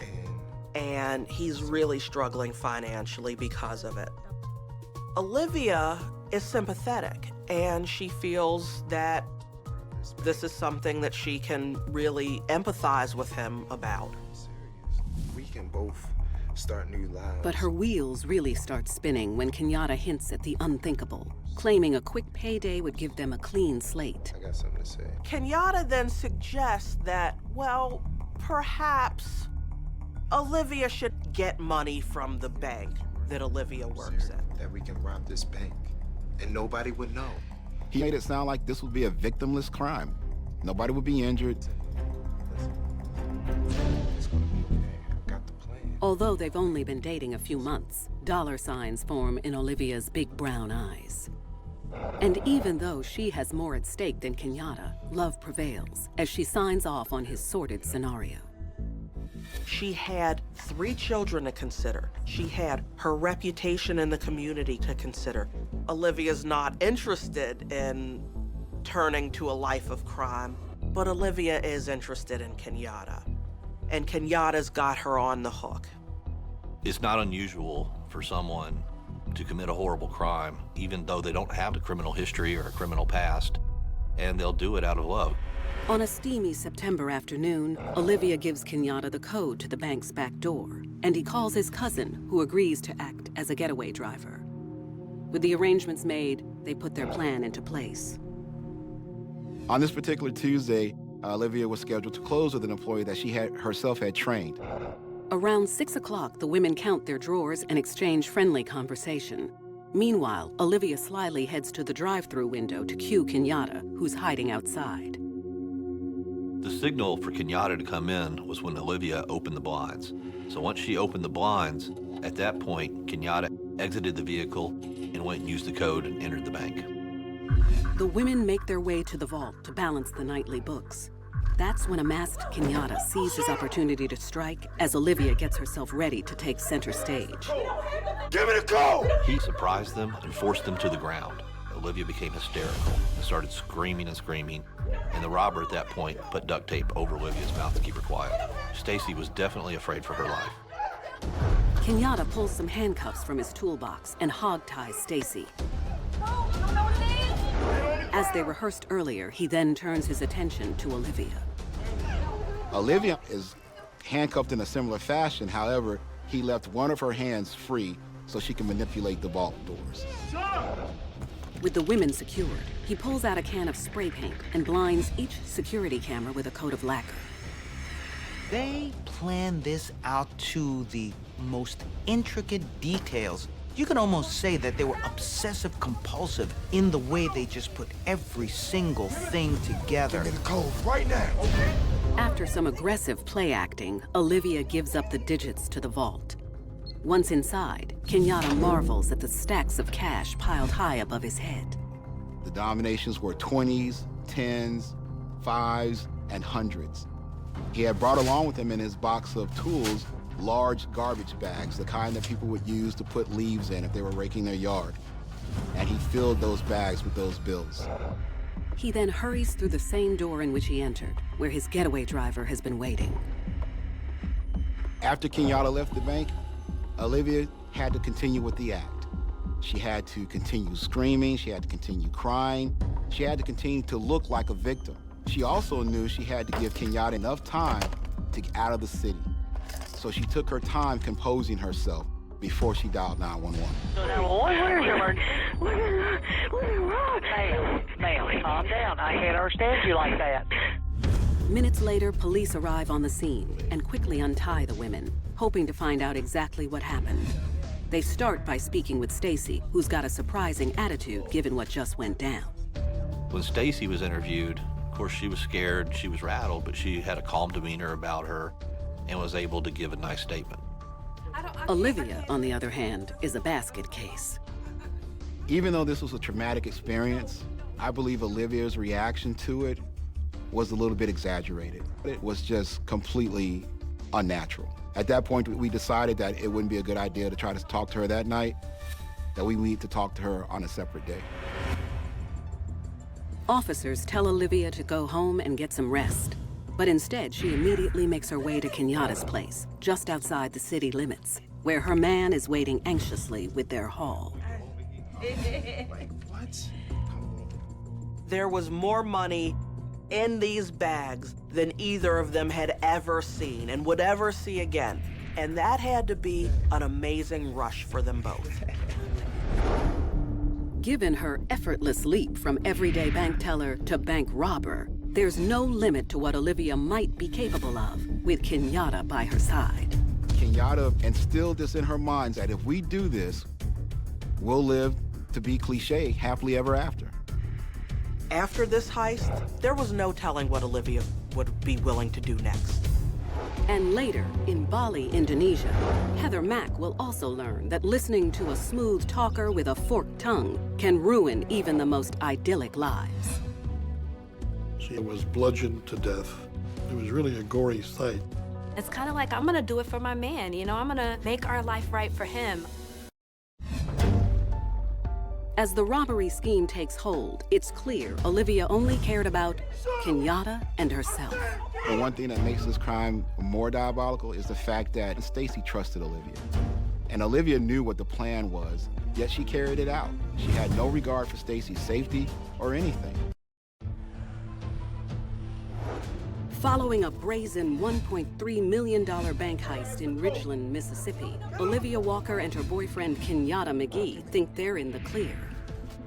And he's really struggling financially because of it. Olivia is sympathetic, and she feels that this is something that she can really empathize with him about. We can both start new lives. But her wheels really start spinning when Kenyatta hints at the unthinkable, claiming a quick payday would give them a clean slate. I got something to say. Kenyatta then suggests that, well, perhaps Olivia should get money from the bank that Olivia works at. That we can rob this bank, and nobody would know. He made it sound like this would be a victimless crime. Nobody would be injured. It's gonna be okay. I got the plan. Although they've only been dating a few months, dollar signs form in Olivia's big brown eyes. And even though she has more at stake than Kenyatta, love prevails as she signs off on his sordid scenario. She had 3 children to consider. She had her reputation in the community to consider. Olivia's not interested in turning to a life of crime, but Olivia is interested in Kenyatta. And Kenyatta's got her on the hook. It's not unusual for someone to commit a horrible crime, even though they don't have a criminal history or a criminal past, and they'll do it out of love. On a steamy September afternoon, Olivia gives Kenyatta the code to the bank's back door, and he calls his cousin, who agrees to act as a getaway driver. With the arrangements made, they put their plan into place. On this particular Tuesday, Olivia was scheduled to close with an employee that she herself had trained. Around 6 o'clock, the women count their drawers and exchange friendly conversation. Meanwhile, Olivia slyly heads to the drive-through window to cue Kenyatta, who's hiding outside. The signal for Kenyatta to come in was when Olivia opened the blinds. So once she opened the blinds, at that point, Kenyatta exited the vehicle and went and used the code and entered the bank. The women make their way to the vault to balance the nightly books. That's when a masked Kenyatta sees his opportunity to strike as Olivia gets herself ready to take center stage. Give me the code! He surprised them and forced them to the ground. Olivia became hysterical and started screaming and screaming, and the robber at that point put duct tape over Olivia's mouth to keep her quiet. Stacy was definitely afraid for her life. Kenyatta pulls some handcuffs from his toolbox and hog-ties Stacy. As they rehearsed earlier, he then turns his attention to Olivia. Olivia is handcuffed in a similar fashion. However, he left one of her hands free so she can manipulate the vault doors. With the women secured, he pulls out a can of spray paint and blinds each security camera with a coat of lacquer. They planned this out to the most intricate details. You can almost say that they were obsessive compulsive in the way they just put every single thing together. Give me the code right now, okay? After some aggressive play acting, Olivia gives up the digits to the vault. Once inside, Kenyatta marvels at the stacks of cash piled high above his head. The denominations were 20s, 10s, 5s, and 100s. He had brought along with him in his box of tools large garbage bags, the kind that people would use to put leaves in if they were raking their yard. And he filled those bags with those bills. He then hurries through the same door in which he entered, where his getaway driver has been waiting. After Kenyatta left the bank, Olivia had to continue with the act. She had to continue screaming, she had to continue crying, she had to continue to look like a victim. She also knew she had to give Kenyatta enough time to get out of the city. So she took her time composing herself before she dialed 911. Ma'am, calm down. I can't understand you like that. Minutes later, police arrive on the scene and quickly untie the women, hoping to find out exactly what happened. They start by speaking with Stacy, who's got a surprising attitude given what just went down. When Stacy was interviewed, of course, she was scared, she was rattled, but she had a calm demeanor about her and was able to give a nice statement. Olivia, on the other hand, is a basket case. Even though this was a traumatic experience, I believe Olivia's reaction to it was a little bit exaggerated. It was just completely unnatural. At that point, we decided that it wouldn't be a good idea to try to talk to her that night, that we need to talk to her on a separate day. Officers tell Olivia to go home and get some rest, but instead she immediately makes her way to Kenyatta's place, just outside the city limits, where her man is waiting anxiously with their haul. What? There was more money in these bags than either of them had ever seen and would ever see again. And that had to be an amazing rush for them both. Given her effortless leap from everyday bank teller to bank robber, there's no limit to what Olivia might be capable of with Kenyatta by her side. Kenyatta instilled this in her mind that if we do this, we'll live to be cliche, happily ever after. After this heist, there was no telling what Olivia would be willing to do next. And later, in Bali, Indonesia, Heather Mack will also learn that listening to a smooth talker with a forked tongue can ruin even the most idyllic lives. She was bludgeoned to death. It was really a gory sight. It's kind of like, I'm gonna do it for my man, you know? I'm gonna make our life right for him. As the robbery scheme takes hold, it's clear Olivia only cared about Kenyatta and herself. And one thing that makes this crime more diabolical is the fact that Stacy trusted Olivia. And Olivia knew what the plan was, yet she carried it out. She had no regard for Stacy's safety or anything. Following a brazen $1.3 million bank heist in Ridgeland, Mississippi, Olivia Walker and her boyfriend Kenyatta McGee think they're in the clear.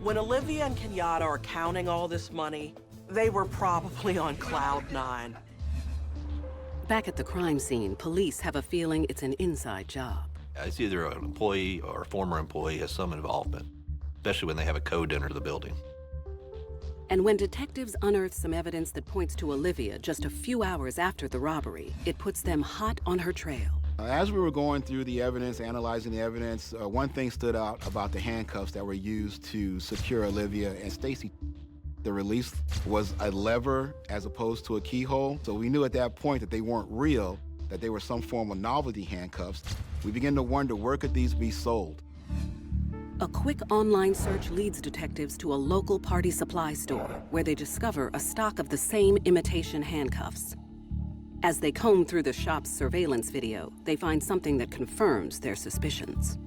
When Olivia and Kenyatta are counting all this money, they were probably on cloud 9. Back at the crime scene, police have a feeling it's an inside job. It's either an employee or a former employee has some involvement, especially when they have a code to enter the building. And when detectives unearth some evidence that points to Olivia just a few hours after the robbery, it puts them hot on her trail. As we were going through the evidence, analyzing the evidence, one thing stood out about the handcuffs that were used to secure Olivia and Stacy. The release was a lever as opposed to a keyhole. So we knew at that point that they weren't real, that they were some form of novelty handcuffs. We began to wonder, where could these be sold? A quick online search leads detectives to a local party supply store where they discover a stock of the same imitation handcuffs. As they comb through the shop's surveillance video, they find something that confirms their suspicions.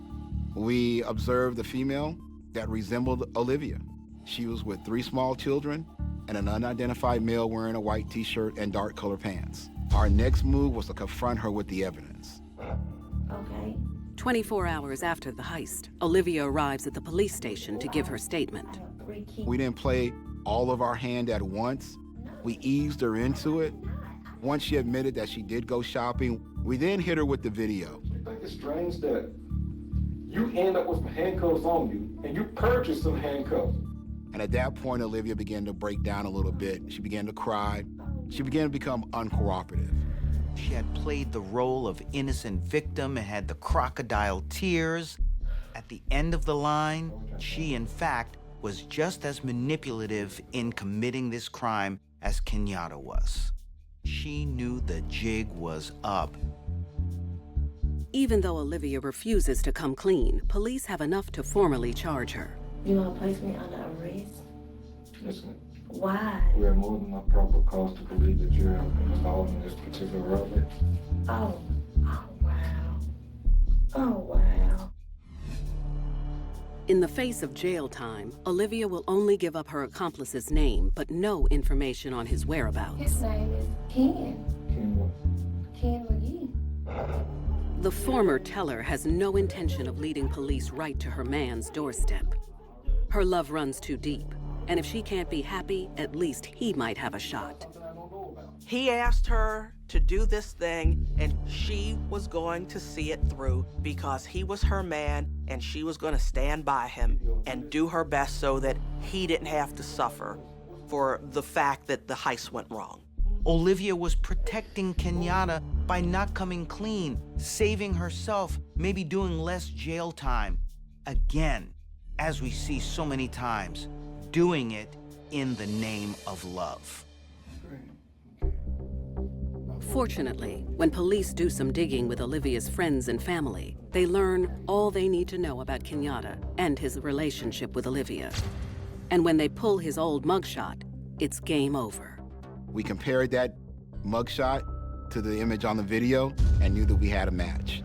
We observed a female that resembled Olivia. She was with 3 small children and an unidentified male wearing a white t-shirt and dark colored pants. Our next move was to confront her with the evidence. Okay. 24 hours after the heist, Olivia arrives at the police station to give her statement. We didn't play all of our hand at once. We eased her into it. Once she admitted that she did go shopping, we then hit her with the video. I think it's strange that you end up with some handcuffs on you and you purchase some handcuffs. And at that point, Olivia began to break down a little bit. She began to cry. She began to become uncooperative. She had played the role of innocent victim and had the crocodile tears. At the end of the line, she, in fact, was just as manipulative in committing this crime as Kenyatta was. She knew the jig was up. Even though Olivia refuses to come clean, police have enough to formally charge her. You want to place me under arrest? Listen, Why? we have more than a proper cause to believe that you're involved in this particular robbery. Oh wow. Oh, wow. In the face of jail time, Olivia will only give up her accomplice's name, but no information on his whereabouts. His name is Ken. Ken what? Ken McGee. The former teller has no intention of leading police right to her man's doorstep. Her love runs too deep, and if she can't be happy, at least he might have a shot. He asked her to do this thing, and she was going to see it through because he was her man, and she was going to stand by him and do her best so that he didn't have to suffer for the fact that the heist went wrong. Olivia was protecting Kenyatta by not coming clean, saving herself, maybe doing less jail time. Again, as we see so many times, doing it in the name of love. Fortunately, when police do some digging with Olivia's friends and family, they learn all they need to know about Kenyatta and his relationship with Olivia. And when they pull his old mugshot, it's game over. We compared that mugshot to the image on the video and knew that we had a match.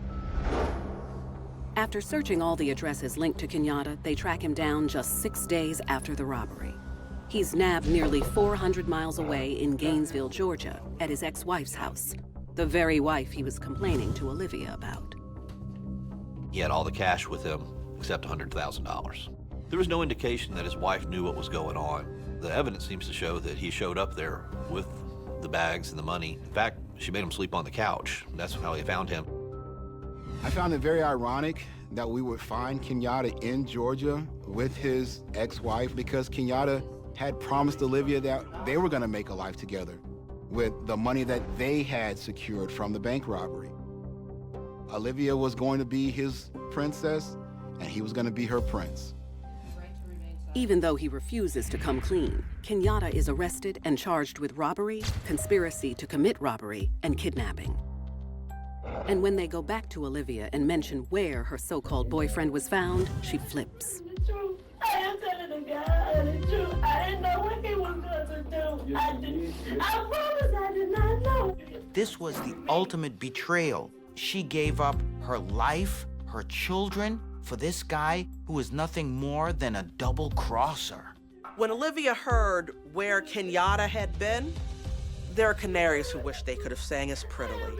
After searching all the addresses linked to Kenyatta, they track him down just 6 days after the robbery. He's nabbed nearly 400 miles away in Gainesville, Georgia, at his ex-wife's house, the very wife he was complaining to Olivia about. He had all the cash with him except $100,000. There was no indication that his wife knew what was going on. The evidence seems to show that he showed up there with the bags and the money. In fact, she made him sleep on the couch. That's how he found him. I found it very ironic that we would find Kenyatta in Georgia with his ex-wife because Kenyatta had promised Olivia that they were going to make a life together with the money that they had secured from the bank robbery. Olivia was going to be his princess, and he was going to be her prince. Even though he refuses to come clean, Kenyatta is arrested and charged with robbery, conspiracy to commit robbery, and kidnapping. And when they go back to Olivia and mention where her so-called boyfriend was found, she flips. I am telling the God the truth. I didn't know what he was going to do. I promise I did not know. This was the ultimate betrayal. She gave up her life, her children, for this guy who was nothing more than a double-crosser. When Olivia heard where Kenyatta had been, there are canaries who wish they could have sang as prettily.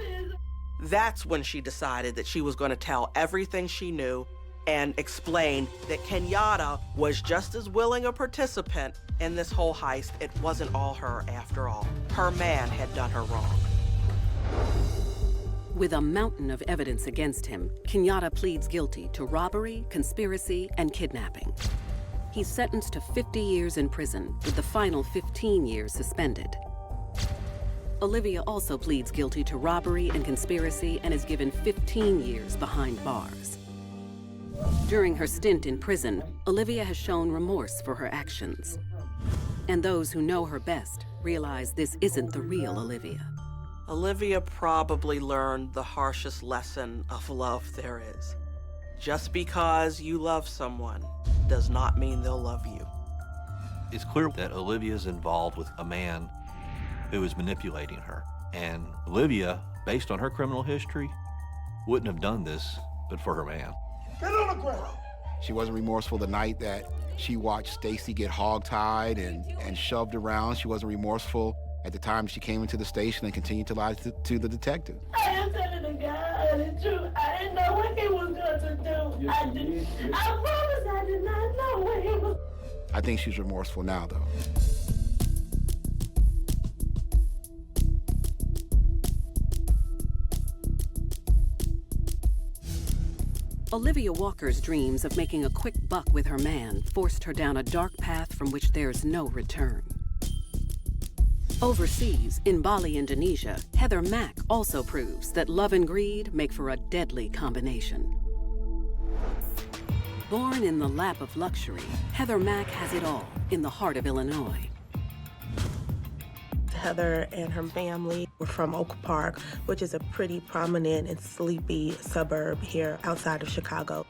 That's when she decided that she was going to tell everything she knew and explain that Kenyatta was just as willing a participant in this whole heist. It wasn't all her after all. Her man had done her wrong. With a mountain of evidence against him, Kenyatta pleads guilty to robbery, conspiracy, and kidnapping. He's sentenced to 50 years in prison, with the final 15 years suspended. Olivia also pleads guilty to robbery and conspiracy and is given 15 years behind bars. During her stint in prison, Olivia has shown remorse for her actions. And those who know her best realize this isn't the real Olivia. Olivia probably learned the harshest lesson of love there is. Just because you love someone does not mean they'll love you. It's clear that Olivia's involved with a man who is manipulating her. And Olivia, based on her criminal history, wouldn't have done this but for her man. Get on the ground! She wasn't remorseful the night that she watched Stacy get hogtied and shoved around. She wasn't remorseful at the time she came into the station and continued to lie to the detective. I am telling the God the truth. I didn't know what he was going to do. I promise I did not know what he was. I think she's remorseful now, though. Olivia Walker's dreams of making a quick buck with her man forced her down a dark path from which there's no return. Overseas, in Bali, Indonesia, Heather Mack also proves that love and greed make for a deadly combination. Born in the lap of luxury, Heather Mack has it all in the heart of Illinois. Heather and her family were from Oak Park, which is a pretty prominent and sleepy suburb here outside of Chicago.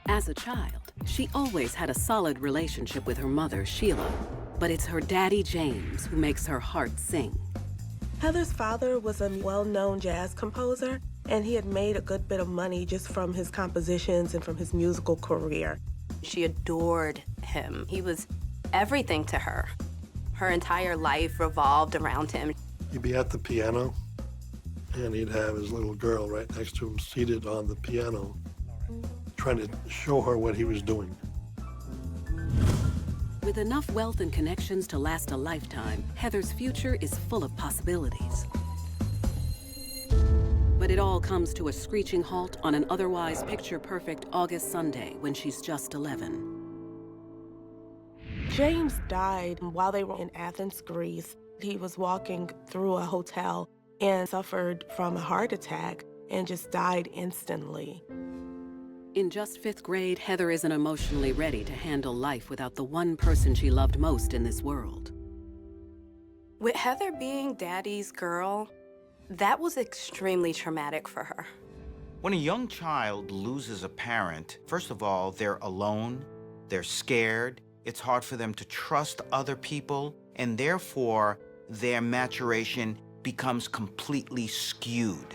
As a child, she always had a solid relationship with her mother, Sheila, but it's her daddy, James, who makes her heart sing. Heather's father was a well-known jazz composer, and he had made a good bit of money just from his compositions and from his musical career. She adored him. He was everything to her. Her entire life revolved around him. He'd be at the piano, and he'd have his little girl right next to him seated on the piano, trying to show her what he was doing. With enough wealth and connections to last a lifetime, Heather's future is full of possibilities. But it all comes to a screeching halt on an otherwise picture-perfect August Sunday when she's just 11. James died while they were in Athens, Greece. He was walking through a hotel and suffered from a heart attack and just died instantly. In just 5th grade, Heather isn't emotionally ready to handle life without the one person she loved most in this world. With Heather being Daddy's girl, that was extremely traumatic for her. When a young child loses a parent, first of all, they're alone, they're scared, it's hard for them to trust other people, and therefore their maturation becomes completely skewed.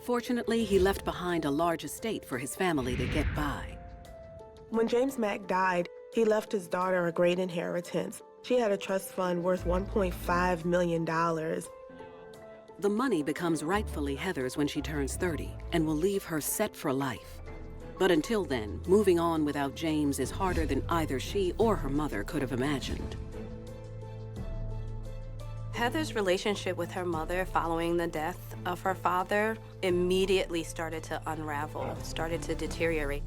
Fortunately, he left behind a large estate for his family to get by. When James Mack died, he left his daughter a great inheritance. She had a trust fund worth $1.5 million. The money becomes rightfully Heather's when she turns 30 and will leave her set for life. But until then, moving on without James is harder than either she or her mother could have imagined. Heather's relationship with her mother following the death of her father immediately started to unravel, started to deteriorate.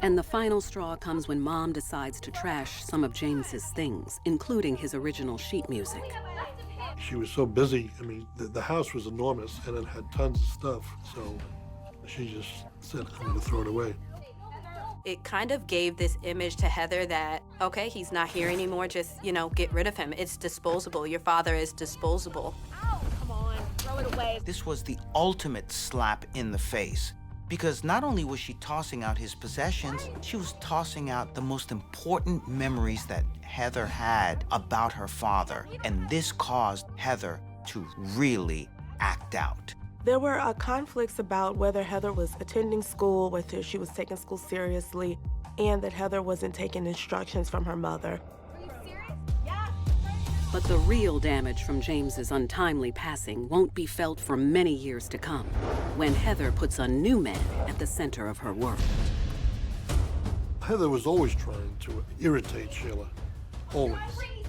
And the final straw comes when Mom decides to trash some of James's things, including his original sheet music. She was so busy. I mean, the house was enormous, and it had tons of stuff, so she just said, I'm going to throw it away. It kind of gave this image to Heather that, okay, he's not here anymore, just, get rid of him. It's disposable. Your father is disposable. Ow, come on, throw it away. This was the ultimate slap in the face, because not only was she tossing out his possessions, she was tossing out the most important memories that Heather had about her father, and this caused Heather to really act out. There were conflicts about whether Heather was attending school, whether she was taking school seriously, and that Heather wasn't taking instructions from her mother. Are you serious? Yeah. But the real damage from James's untimely passing won't be felt for many years to come, when Heather puts a new man at the center of her world. Heather was always trying to irritate Sheila, always.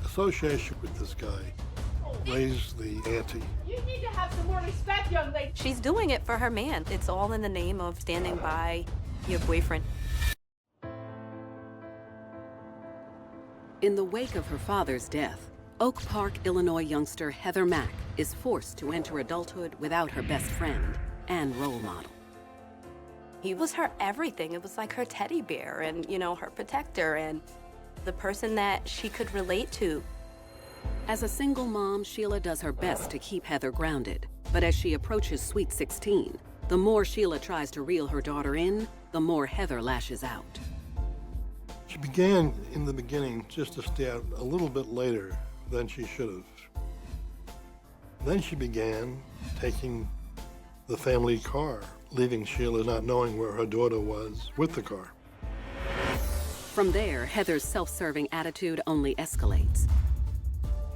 Association with this guy raised the ante. You need to have some more respect, young lady. She's doing it for her man. It's all in the name of standing by your boyfriend. In the wake of her father's death, Oak Park, Illinois youngster Heather Mack is forced to enter adulthood without her best friend and role model. He was her everything. It was like her teddy bear and, her protector and the person that she could relate to. As a single mom, Sheila does her best to keep Heather grounded. But as she approaches Sweet 16, the more Sheila tries to reel her daughter in, the more Heather lashes out. She began, in the beginning, just to stay out a little bit later than she should have. Then she began taking the family car, leaving Sheila not knowing where her daughter was with the car. From there, Heather's self-serving attitude only escalates.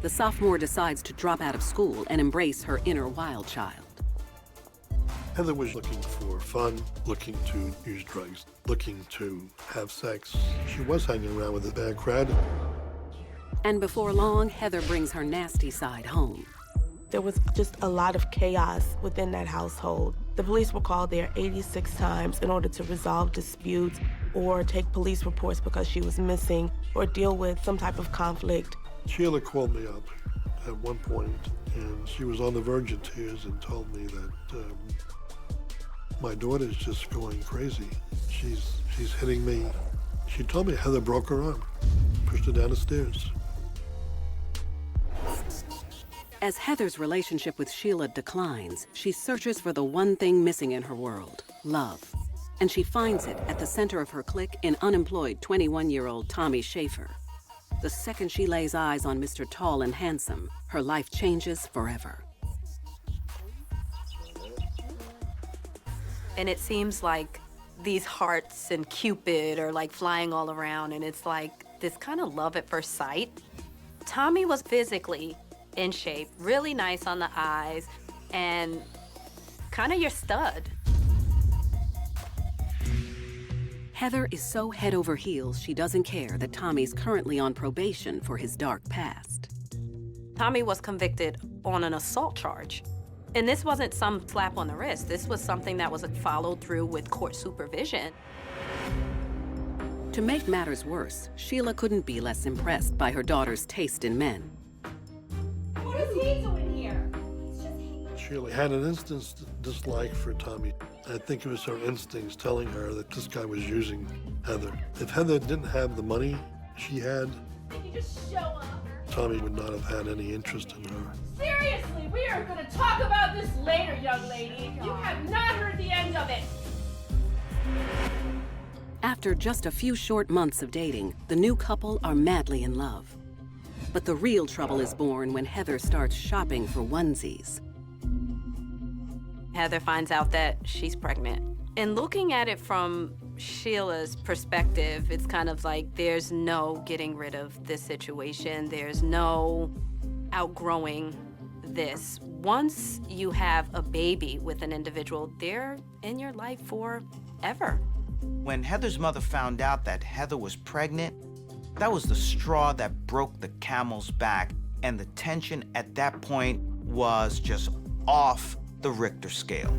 The sophomore decides to drop out of school and embrace her inner wild child. Heather was looking for fun, looking to use drugs, looking to have sex. She was hanging around with a bad crowd. And before long, Heather brings her nasty side home. There was just a lot of chaos within that household. The police were called there 86 times in order to resolve disputes or take police reports because she was missing or deal with some type of conflict. Sheila called me up at one point, and she was on the verge of tears and told me that my daughter's just going crazy. She's hitting me. She told me Heather broke her arm, pushed her down the stairs. As Heather's relationship with Sheila declines, she searches for the one thing missing in her world, love. And she finds it at the center of her clique in unemployed 21-year-old Tommy Schaefer. The second she lays eyes on Mr. Tall and Handsome, her life changes forever. And it seems like these hearts and Cupid are like flying all around, and it's like this kind of love at first sight. Tommy was physically in shape, really nice on the eyes, and kind of your stud. Heather is so head over heels she doesn't care that Tommy's currently on probation for his dark past. Tommy was convicted on an assault charge. And this wasn't some slap on the wrist. This was something that was followed through with court supervision. To make matters worse, Sheila couldn't be less impressed by her daughter's taste in men. What is he doing here? Sheila had an instant dislike for Tommy. I think it was her instincts telling her that this guy was using Heather. If Heather didn't have the money she had, Did you just show up? Tommy would not have had any interest in her. Seriously, we are going to talk about this later, young lady. You have not heard the end of it. After just a few short months of dating, the new couple are madly in love. But the real trouble is born when Heather starts shopping for onesies. Heather finds out that she's pregnant. And looking at it from Sheila's perspective, it's kind of like there's no getting rid of this situation. There's no outgrowing this. Once you have a baby with an individual, they're in your life forever. When Heather's mother found out that Heather was pregnant, that was the straw that broke the camel's back, and the tension at that point was just off the Richter scale.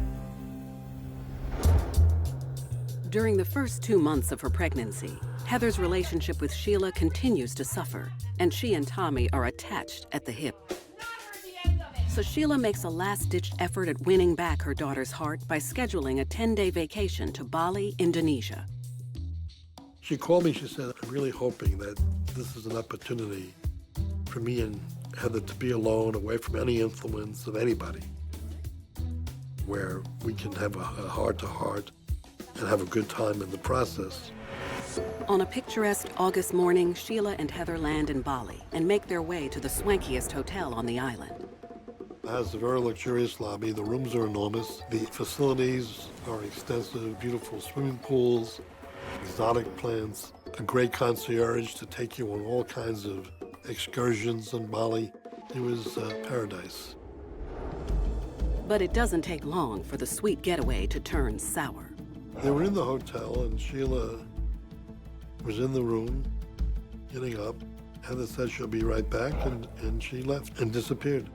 During the first 2 months of her pregnancy, Heather's relationship with Sheila continues to suffer, and she and Tommy are attached at the hip. So Sheila makes a last-ditch effort at winning back her daughter's heart by scheduling a 10-day vacation to Bali, Indonesia. She called me, she said, I'm really hoping that this is an opportunity for me and Heather to be alone, away from any influence of anybody, where we can have a heart-to-heart and have a good time in the process. On a picturesque August morning, Sheila and Heather land in Bali and make their way to the swankiest hotel on the island. It has a very luxurious lobby. The rooms are enormous. The facilities are extensive, beautiful swimming pools, exotic plants, a great concierge to take you on all kinds of excursions in Bali. It was paradise. But it doesn't take long for the sweet getaway to turn sour. They were in the hotel, and Sheila was in the room, getting up. Heather said she'll be right back, and she left and disappeared.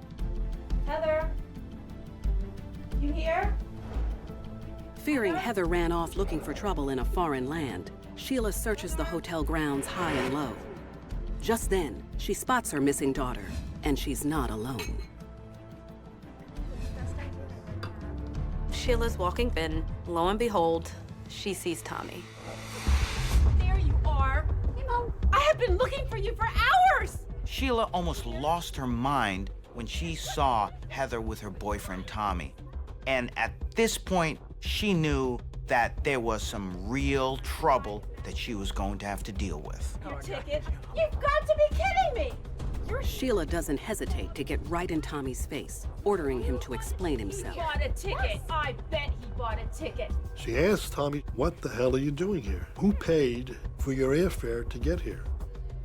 Heather, you here? Fearing Heather ran off looking for trouble in a foreign land, Sheila searches the hotel grounds high and low. Just then, she spots her missing daughter, and she's not alone. Sheila's walking in. Lo and behold, she sees Tommy. There you are. You know, I have been looking for you for hours. Sheila almost lost her mind when she saw Heather with her boyfriend, Tommy. And at this point, she knew that there was some real trouble that she was going to have to deal with. Your ticket? You've got to be kidding me. Sheila doesn't hesitate to get right in Tommy's face, ordering him to explain himself. He bought a ticket. I bet he bought a ticket. She asked Tommy, what the hell are you doing here? Who paid for your airfare to get here?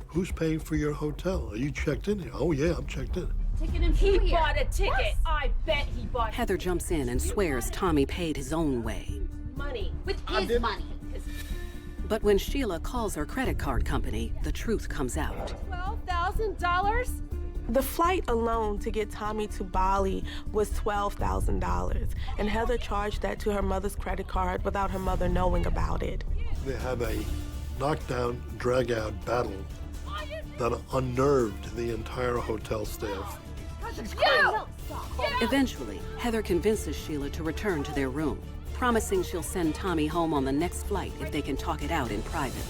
Who's paying for your hotel? Are you checked in here? Oh, yeah, I'm checked in. He bought a ticket. I bet he bought Heather jumps in and swears Tommy paid his own way. money. With his money. But when Sheila calls her credit card company, the truth comes out. $12,000? The flight alone to get Tommy to Bali was $12,000, and Heather charged that to her mother's credit card without her mother knowing about it. They have a knockdown, drag-out battle that unnerved the entire hotel staff. This is crazy. Eventually, Heather convinces Sheila to return to their room, promising she'll send Tommy home on the next flight if they can talk it out in private.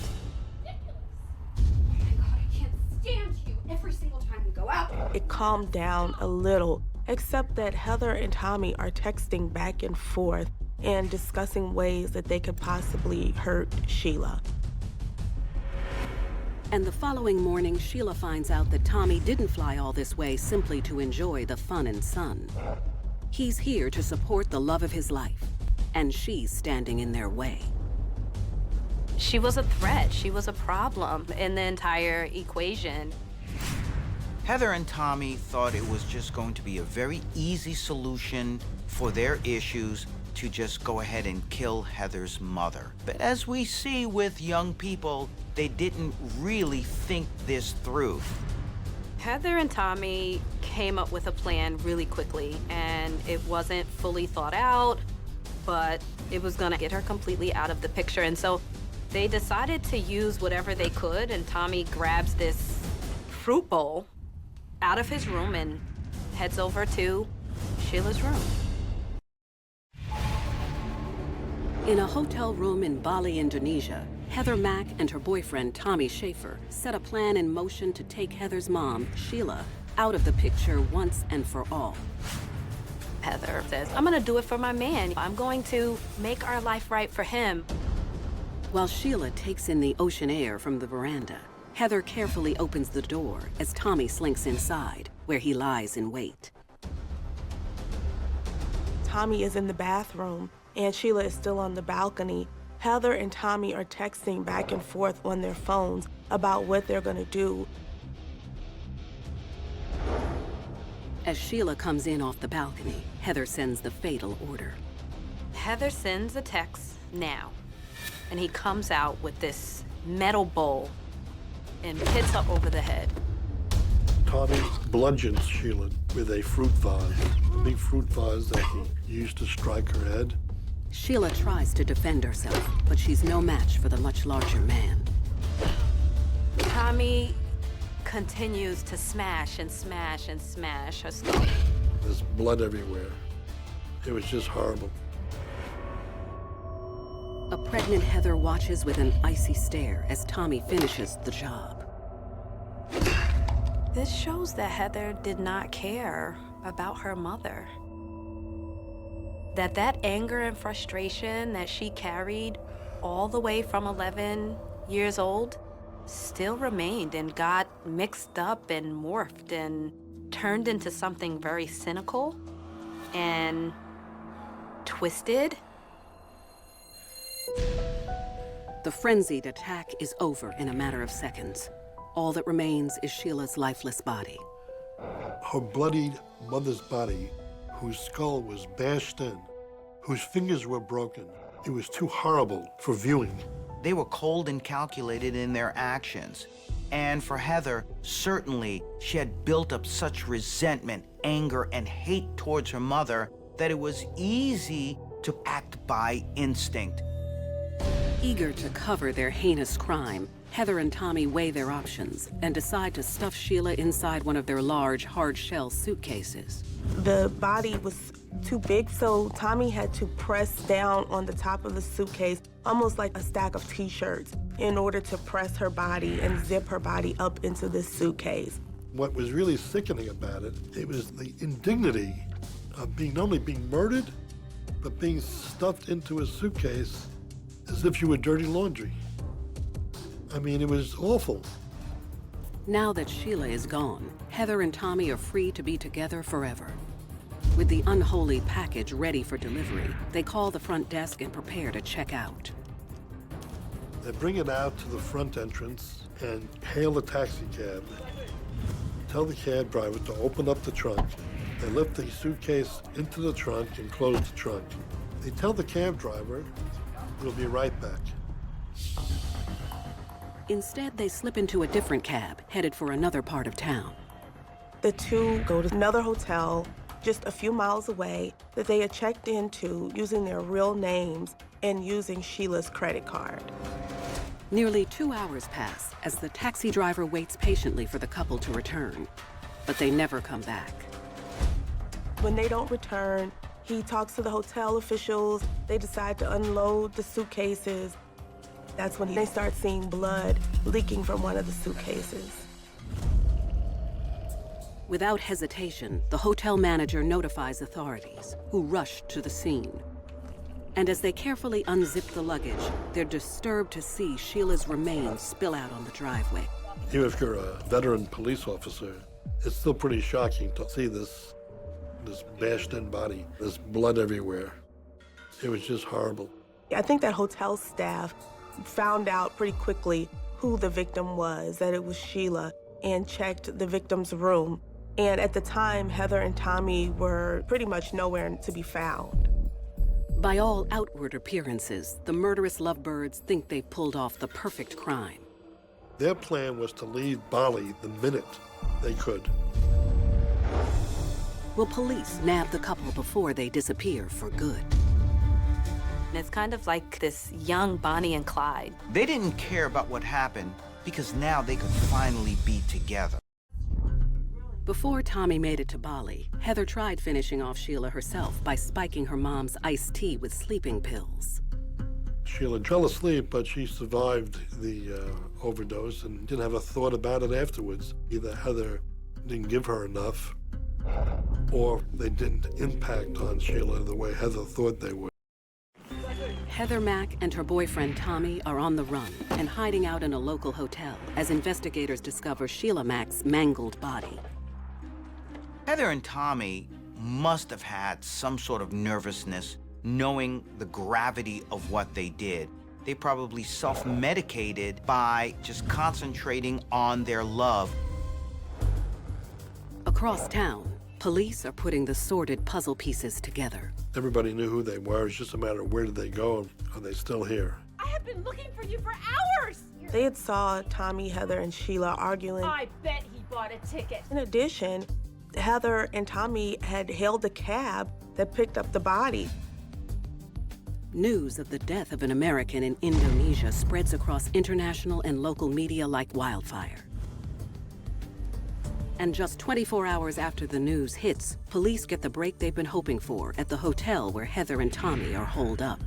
Every single time we go out. It calmed down a little, except that Heather and Tommy are texting back and forth and discussing ways that they could possibly hurt Sheila. And the following morning, Sheila finds out that Tommy didn't fly all this way simply to enjoy the fun and sun. He's here to support the love of his life, and she's standing in their way. She was a threat. She was a problem in the entire equation. Heather and Tommy thought it was just going to be a very easy solution for their issues to just go ahead and kill Heather's mother. But as we see with young people, they didn't really think this through. Heather and Tommy came up with a plan really quickly, and it wasn't fully thought out, but it was gonna get her completely out of the picture. And so they decided to use whatever they could, and Tommy grabs this fruit bowl out of his room and heads over to Sheila's room. In a hotel room in Bali, Indonesia, Heather Mack and her boyfriend, Tommy Schaefer, set a plan in motion to take Heather's mom, Sheila, out of the picture once and for all. Heather says, I'm gonna do it for my man. I'm going to make our life right for him. While Sheila takes in the ocean air from the veranda, Heather carefully opens the door as Tommy slinks inside, where he lies in wait. Tommy is in the bathroom, and Sheila is still on the balcony. Heather and Tommy are texting back and forth on their phones about what they're gonna do. As Sheila comes in off the balcony, Heather sends the fatal order. Heather sends a text now, and he comes out with this metal bowl and hits her over the head. Tommy bludgeons Sheila with a fruit vase, a big fruit vase that he used to strike her head. Sheila tries to defend herself, but she's no match for the much larger man. Tommy continues to smash and smash and smash her stomach. There's blood everywhere. It was just horrible. A pregnant Heather watches with an icy stare as Tommy finishes the job. This shows that Heather did not care about her mother. That anger and frustration that she carried all the way from 11 years old still remained and got mixed up and morphed and turned into something very cynical and twisted. The frenzied attack is over in a matter of seconds. All that remains is Sheila's lifeless body. Her bloodied mother's body, whose skull was bashed in, whose fingers were broken. It was too horrible for viewing. They were cold and calculated in their actions. And for Heather, certainly she had built up such resentment, anger, and hate towards her mother that it was easy to act by instinct. Eager to cover their heinous crime, Heather and Tommy weigh their options and decide to stuff Sheila inside one of their large, hard-shell suitcases. The body was too big, so Tommy had to press down on the top of the suitcase, almost like a stack of t-shirts, in order to press her body and zip her body up into this suitcase. What was really sickening about it, it was the indignity of not only being murdered, but being stuffed into a suitcase as if you were dirty laundry. I mean, it was awful. Now that Sheila is gone, Heather and Tommy are free to be together forever. With the unholy package ready for delivery, they call the front desk and prepare to check out. They bring it out to the front entrance and hail a taxi cab. Tell the cab driver to open up the trunk. They lift the suitcase into the trunk and close the trunk. They tell the cab driver, we'll be right back. Instead, they slip into a different cab, headed for another part of town. The two go to another hotel just a few miles away that they had checked into using their real names and using Sheila's credit card. Nearly 2 hours pass as the taxi driver waits patiently for the couple to return, but they never come back. When they don't return, he talks to the hotel officials. They decide to unload the suitcases. That's when they start seeing blood leaking from one of the suitcases. Without hesitation, the hotel manager notifies authorities, who rush to the scene. And as they carefully unzip the luggage, they're disturbed to see Sheila's remains spill out on the driveway. Even if you're a veteran police officer, it's still pretty shocking to see this bashed-in body, this blood everywhere. It was just horrible. I think that hotel staff found out pretty quickly who the victim was, that it was Sheila, and checked the victim's room. And at the time, Heather and Tommy were pretty much nowhere to be found. By all outward appearances, the murderous lovebirds think they pulled off the perfect crime. Their plan was to leave Bali the minute they could. Will police nab the couple before they disappear for good? It's kind of like this young Bonnie and Clyde. They didn't care about what happened because now they could finally be together. Before Tommy made it to Bali, Heather tried finishing off Sheila herself by spiking her mom's iced tea with sleeping pills. Sheila fell asleep, but she survived the overdose and didn't have a thought about it afterwards. Either Heather didn't give her enough, or they didn't impact on Sheila the way Heather thought they would. Heather Mack and her boyfriend Tommy are on the run and hiding out in a local hotel as investigators discover Sheila Mack's mangled body. Heather and Tommy must have had some sort of nervousness knowing the gravity of what they did. They probably self-medicated by just concentrating on their love. Across town, police are putting the sordid puzzle pieces together. Everybody knew who they were. It's just a matter of where did they go and are they still here? I have been looking for you for hours! They had saw Tommy, Heather, and Sheila arguing. I bet he bought a ticket. In addition, Heather and Tommy had hailed a cab that picked up the body. News of the death of an American in Indonesia spreads across international and local media like wildfire. And just 24 hours after the news hits, police get the break they've been hoping for at the hotel where Heather and Tommy are holed up.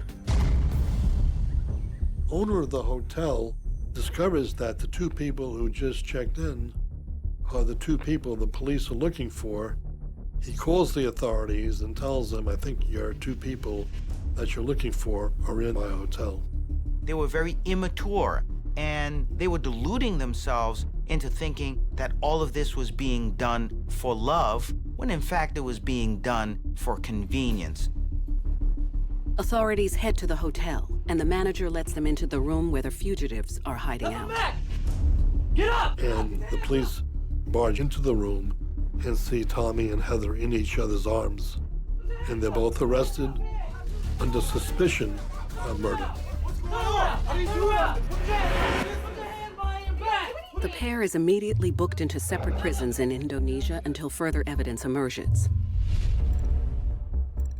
Owner of the hotel discovers that the two people who just checked in are the two people the police are looking for. He calls the authorities and tells them, I think your two people that you're looking for are in my hotel. They were very immature, and they were deluding themselves into thinking that all of this was being done for love, when in fact it was being done for convenience. Authorities head to the hotel, and the manager lets them into the room where the fugitives are hiding out. Get up! And the police barge into the room and see Tommy and Heather in each other's arms. And they're both arrested under suspicion of murder. The pair is immediately booked into separate prisons in Indonesia until further evidence emerges.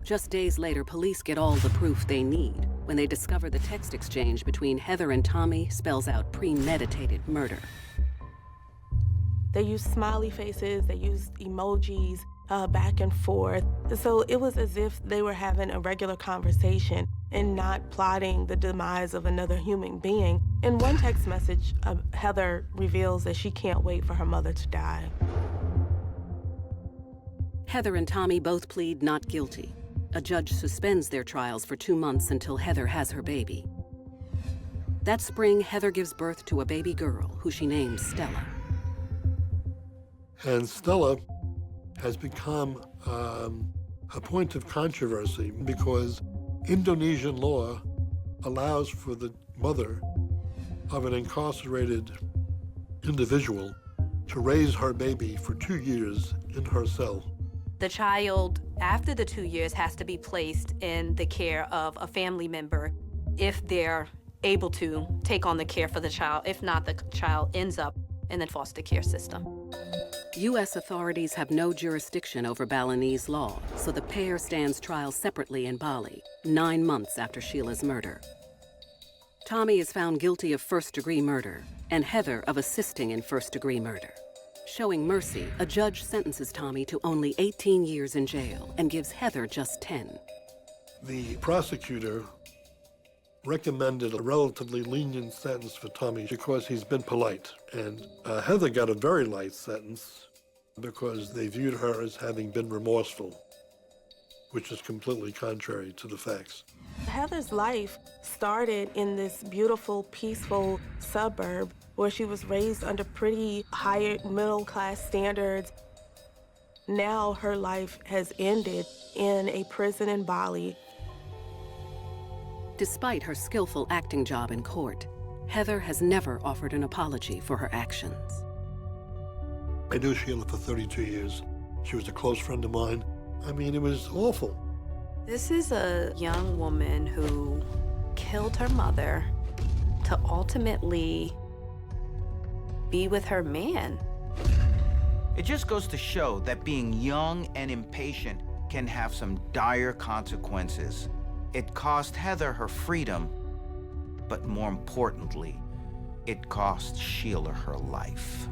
Just days later, police get all the proof they need when they discover the text exchange between Heather and Tommy spells out premeditated murder. They used smiley faces, they used emojis back and forth. So it was as if they were having a regular conversation and not plotting the demise of another human being. In one text message, Heather reveals that she can't wait for her mother to die. Heather and Tommy both plead not guilty. A judge suspends their trials for 2 months until Heather has her baby. That spring, Heather gives birth to a baby girl who she names Stella. And Stella has become a point of controversy because Indonesian law allows for the mother of an incarcerated individual to raise her baby for 2 years in her cell. The child, after the 2 years, has to be placed in the care of a family member if they're able to take on the care for the child. If not, the child ends up in the foster care system. U.S. authorities have no jurisdiction over Balinese law, so the pair stands trial separately in Bali, 9 months after Sheila's murder. Tommy is found guilty of first-degree murder, and Heather of assisting in first-degree murder. Showing mercy, a judge sentences Tommy to only 18 years in jail and gives Heather just 10. The prosecutor recommended a relatively lenient sentence for Tommy because he's been polite. And Heather got a very light sentence because they viewed her as having been remorseful, which is completely contrary to the facts. Heather's life started in this beautiful, peaceful suburb where she was raised under pretty higher middle-class standards. Now her life has ended in a prison in Bali. Despite her skillful acting job in court, Heather has never offered an apology for her actions. I knew Sheila for 32 years. She was a close friend of mine. I mean, it was awful. This is a young woman who killed her mother to ultimately be with her man. It just goes to show that being young and impatient can have some dire consequences. It cost Heather her freedom, but more importantly, it cost Sheila her life.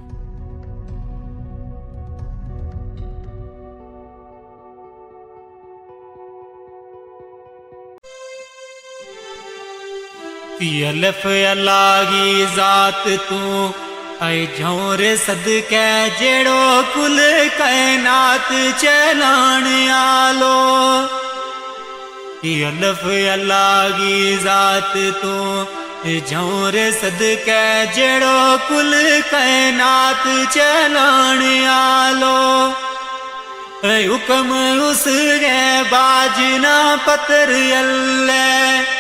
अल्लाह की जात तू ऐ झोरे सदके जेड़ो कुल कायनात चलाण आलो अल्लाह की जात तू झोरे सदके जेड़ो कुल कायनात चलाण आलो हुक्म उस गे बाजना पतर अल्लाह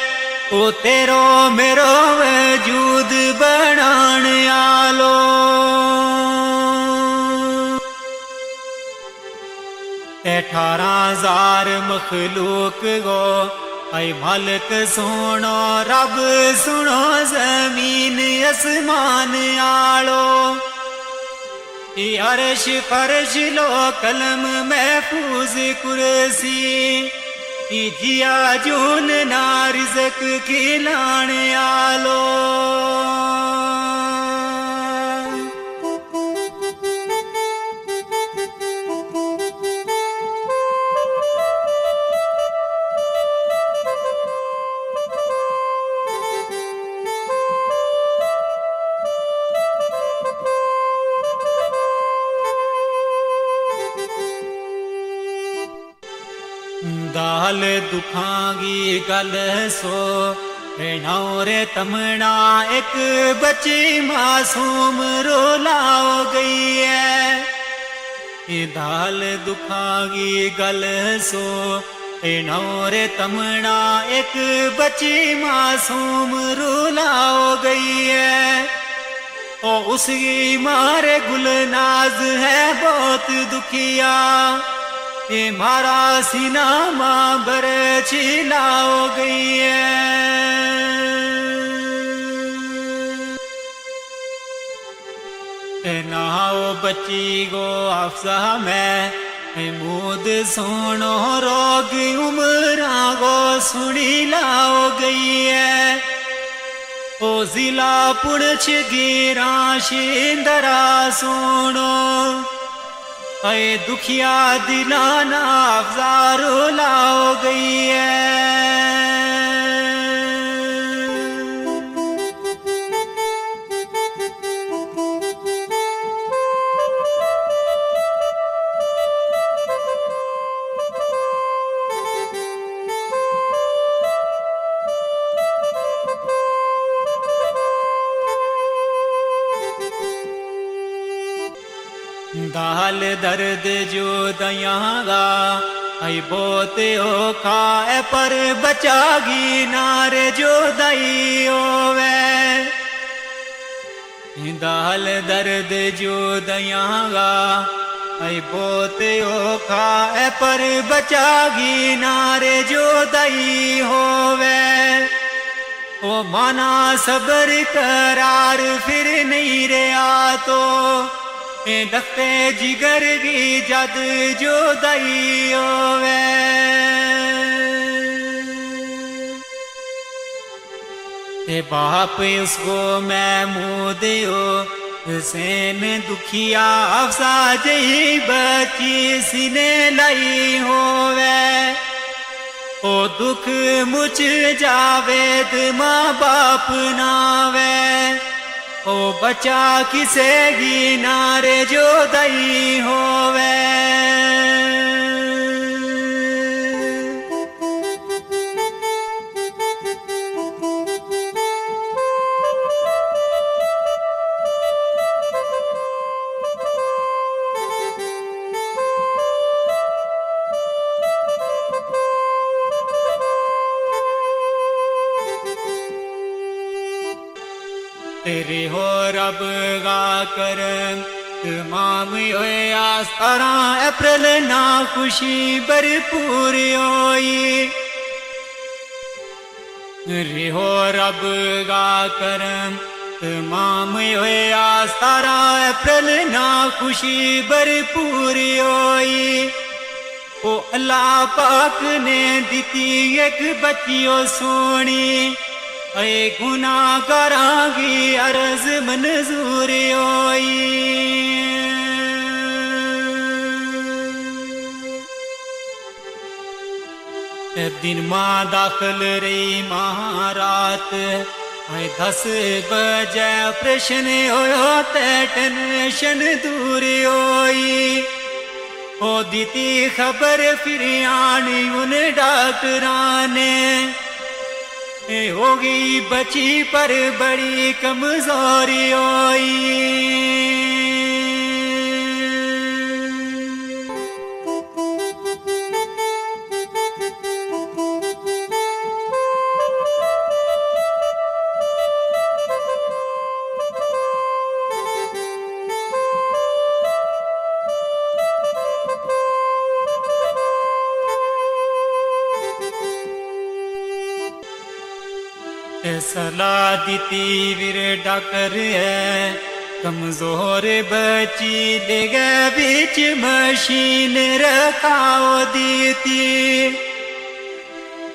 ओ तेरो मेरो वजूद बनाण आलो 18,000 मखलूक गो ऐ मालिक सुनो रब सुनो जमीन आसमान आलो अर्श फर्श लो कलम महफूज कुर्सी जिया जून ना रिज़्क खिलाण आलो दाल दुखांगी गल सो नौरे तमना एक बच्ची मासूम रोलाओ गई है दाल दुखांगी गल सो नौरे तमना एक बच्ची मासूम रोलाओ गई है ओ उसकी मारे गुलनाज है बहुत दुखिया मारा सीना माँ बर छिलाओ गई है नाओ बच्ची गो अफसा में मूद सोनो रोग उमरा गो सुनी लाओ गई है ओ जिला पुणछ गिरा शिंदरा सोनो ऐ दुखिया दिलाना अफजारो लाओ गई है दाल दर्द जो दयागा ऐ बोते ओ खाए पर बचागी नारे जो दई ओवे दाल दर्द जो दयागा ऐ बोते ओ खाए पर बचागी नारे जो दई होवे ओ माना सबर करार फिर नहीं रहा तो दख्ते जिगर की जद जो दई होवे बाप उसको मैं मुँह दियो सेन दुखिया अफसा जही बची सिने लाई होवे ओ दुख मुझ जावेद माँ बाप नावे ओ बचा किसे गी नारे जो दई होवे तेरे हो रब गा कर तमाम होया 17 अप्रैल ना खुशी भरपूर होई रे हो रब गा कर तमाम होया 17 अप्रैल ना खुशी भरपूर होई ओ अल्लाह पाक ने दिती एक बच्चियों सोनी ऐ गुनाह करांगी अर्ज मंजूर होई दिन माँ दाखिल रही महारात ऐ 10 बजे प्रश्न होयो ते टेंशन दूर होई ओ दीती खबर फिर आनी उन डॉक्टरां ने होगी बची पर बड़ी कमजोरी होई सलाह दीती वीर डॉक्टर है कमजोर बची ले गए बीच मशीन रखाओ दीती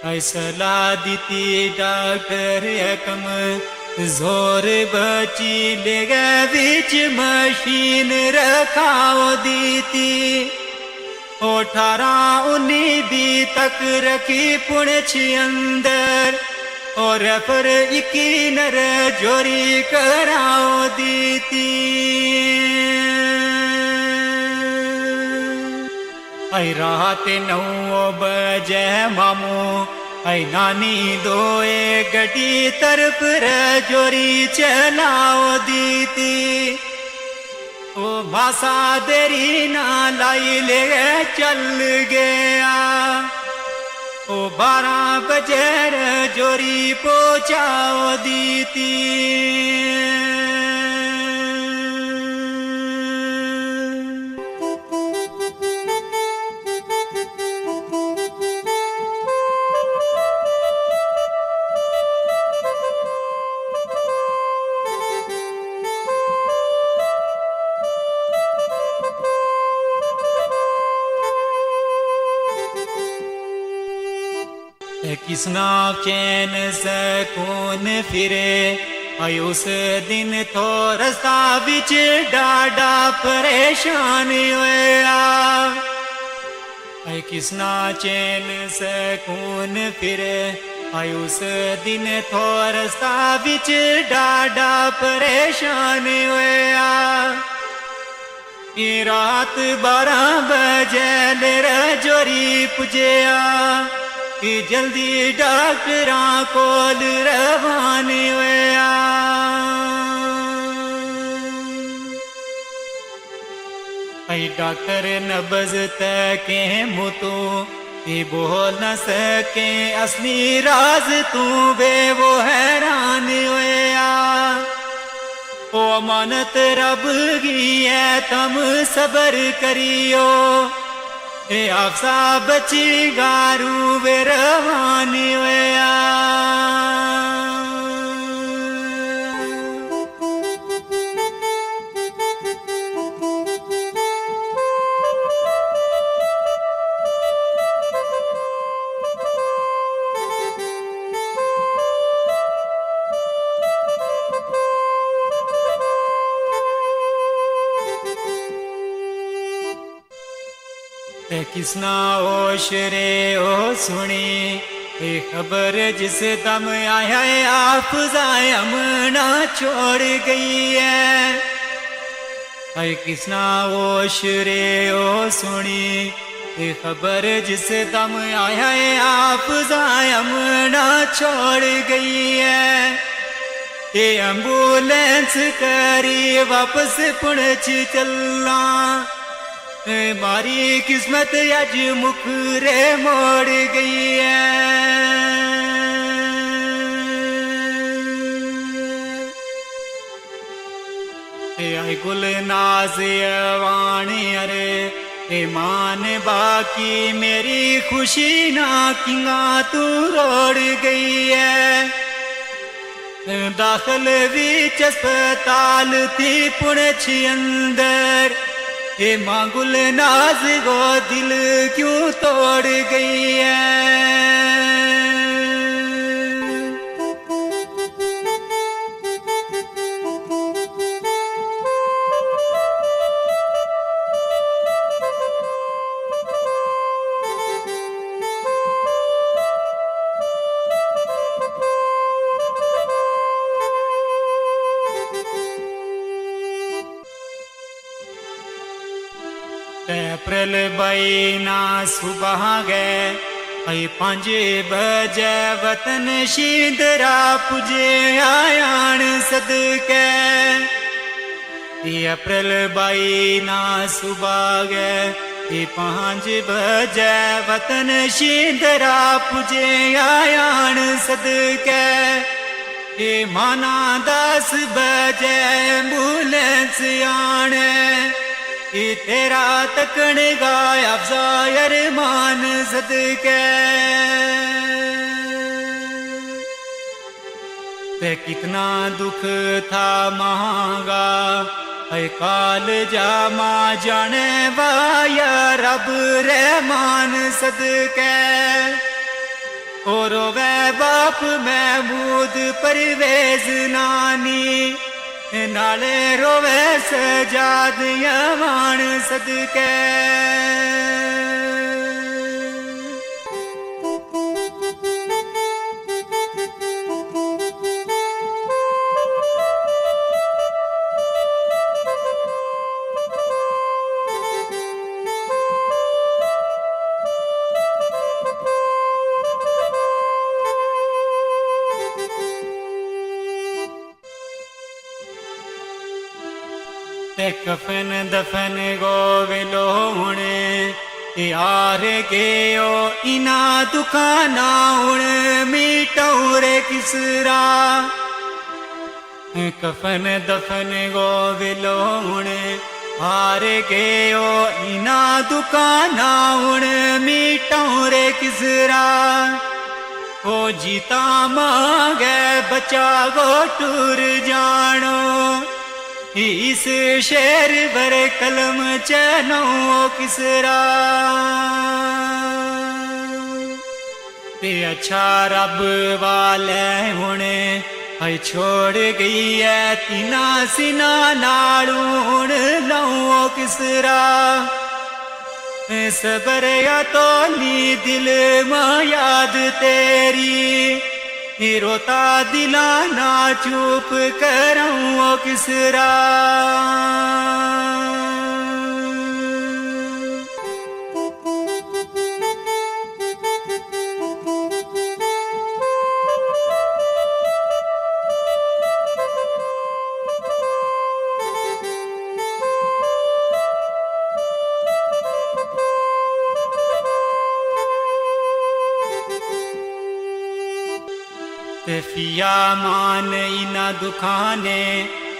ऐ सलाह दीती डॉक्टर है कमजोर बची ले गए बीच मशीन रखाओ दीती 18-19 तक रखी पुणछ अंदर और पर इकी नर जोरी कराओ दीती ऐ रात 9 बजे मामू ऐ नानी दोए गड्डी तरफ जोरी चलाओ दीती ओ मासा देरी ना लाई ले चल गया ओ 12 बजे जोरी पहुंचाओ दीती किसना चैन सकून फिरे आई उस दिन तो रास्ता बिच डाडा परेशान होया आई किसना चैन सकून फिरे आई उस दिन तो रास्ता बिच डाडा परेशान होया ये रात 12 बजे ले जोरी पुजया कि जल्दी डॉक्टरां कोल रवान होया ऐ डॉक्टर नब्ज तके मुतू ये बोल न सके असली राज तू बे वो हैरान होया ओ अमानत रब की है तम सबर करियो ए आपसा बची गारू वे रवानी होया किसना होश रे ओ सुनी ये खबर जिस दम आया है आप जायमना छोड़ गई है। हाय किसना होश रे ओ सुनी ये खबर जिस दम आया है आप जायमना छोड़ गई है। ये एम्बुलेंस करी वापस पुणच चलना मारी किस्मत अज मुकरे मोड़ गई है। आई गुल नाज वाणी अरे ईमान बाकी मेरी खुशी ना किंगा तू रोड़ गई है। दाखिल बीच अस्पताल थी पुणछ अंदर ये मांगुल नाज गो दिल क्यों तोड़ गई है। अप्रैल बईना सुबह गए 5 बजे वतन शीदरा पुजे आयान सदके। अप्रैल बईना सुबह गए 5 बजे वतन शीदरा पुजे आयान सदके। माना 10 बजे एम्बुलेंस आने तेरा तकन गाया अफजायर मान सदके। ते कितना दुख था महंगा है काल जामा जाने वाया रब रहमान सदके। और वे बाप महमूद परवेज नानी नाले रोवे सजाद यमान सदके। कफन दफन गो विलो हुणे यार गयो इना दुकाना हुण मीटौरे किसरा। कफन दफन गो विलो हुणे हार गयो इना दुकाना हुण मीटौरे किसरा। ओ जीता मांगे बचा गो टूर जानो इस शेर बर कलम चनो किसरा। ते अच्छा रब वाले हुणे है छोड़ गई है तीना सिना नाड़ू हुण लो किसरा। सबर या तो नी दिल मां याद तेरी रोता दिला ना चुप करूं किसरा। फिया मान इना दुखाने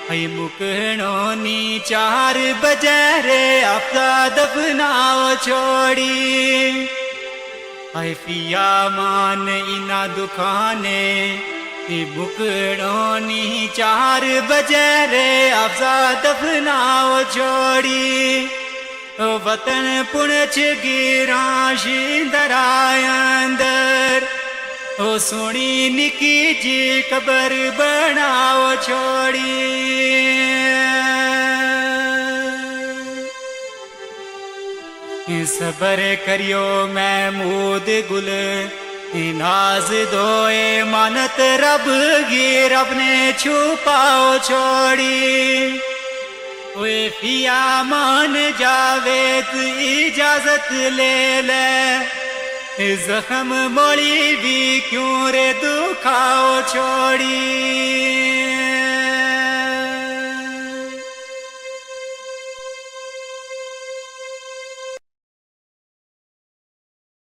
हई मुकनो नी 4 बजे रे आपका दफनाओ छोड़ी। हई फिया मान इना दुखाने हई मुकनो नी 4 बजे रे आपका दफनाओ छोड़ी। वतन पुणछ गिरा शींदरा अंदर ओ सोनी निकी जी कबर बनाओ छोड़ी। सबर करियो महमूद गुल नाज दोए मानत रब गी रब ने छुपाओ छोड़ी ओए पिया मान जावेद इजाजत ले ले जख्म मोड़ी भी क्यों रे दुखाओ छोड़ी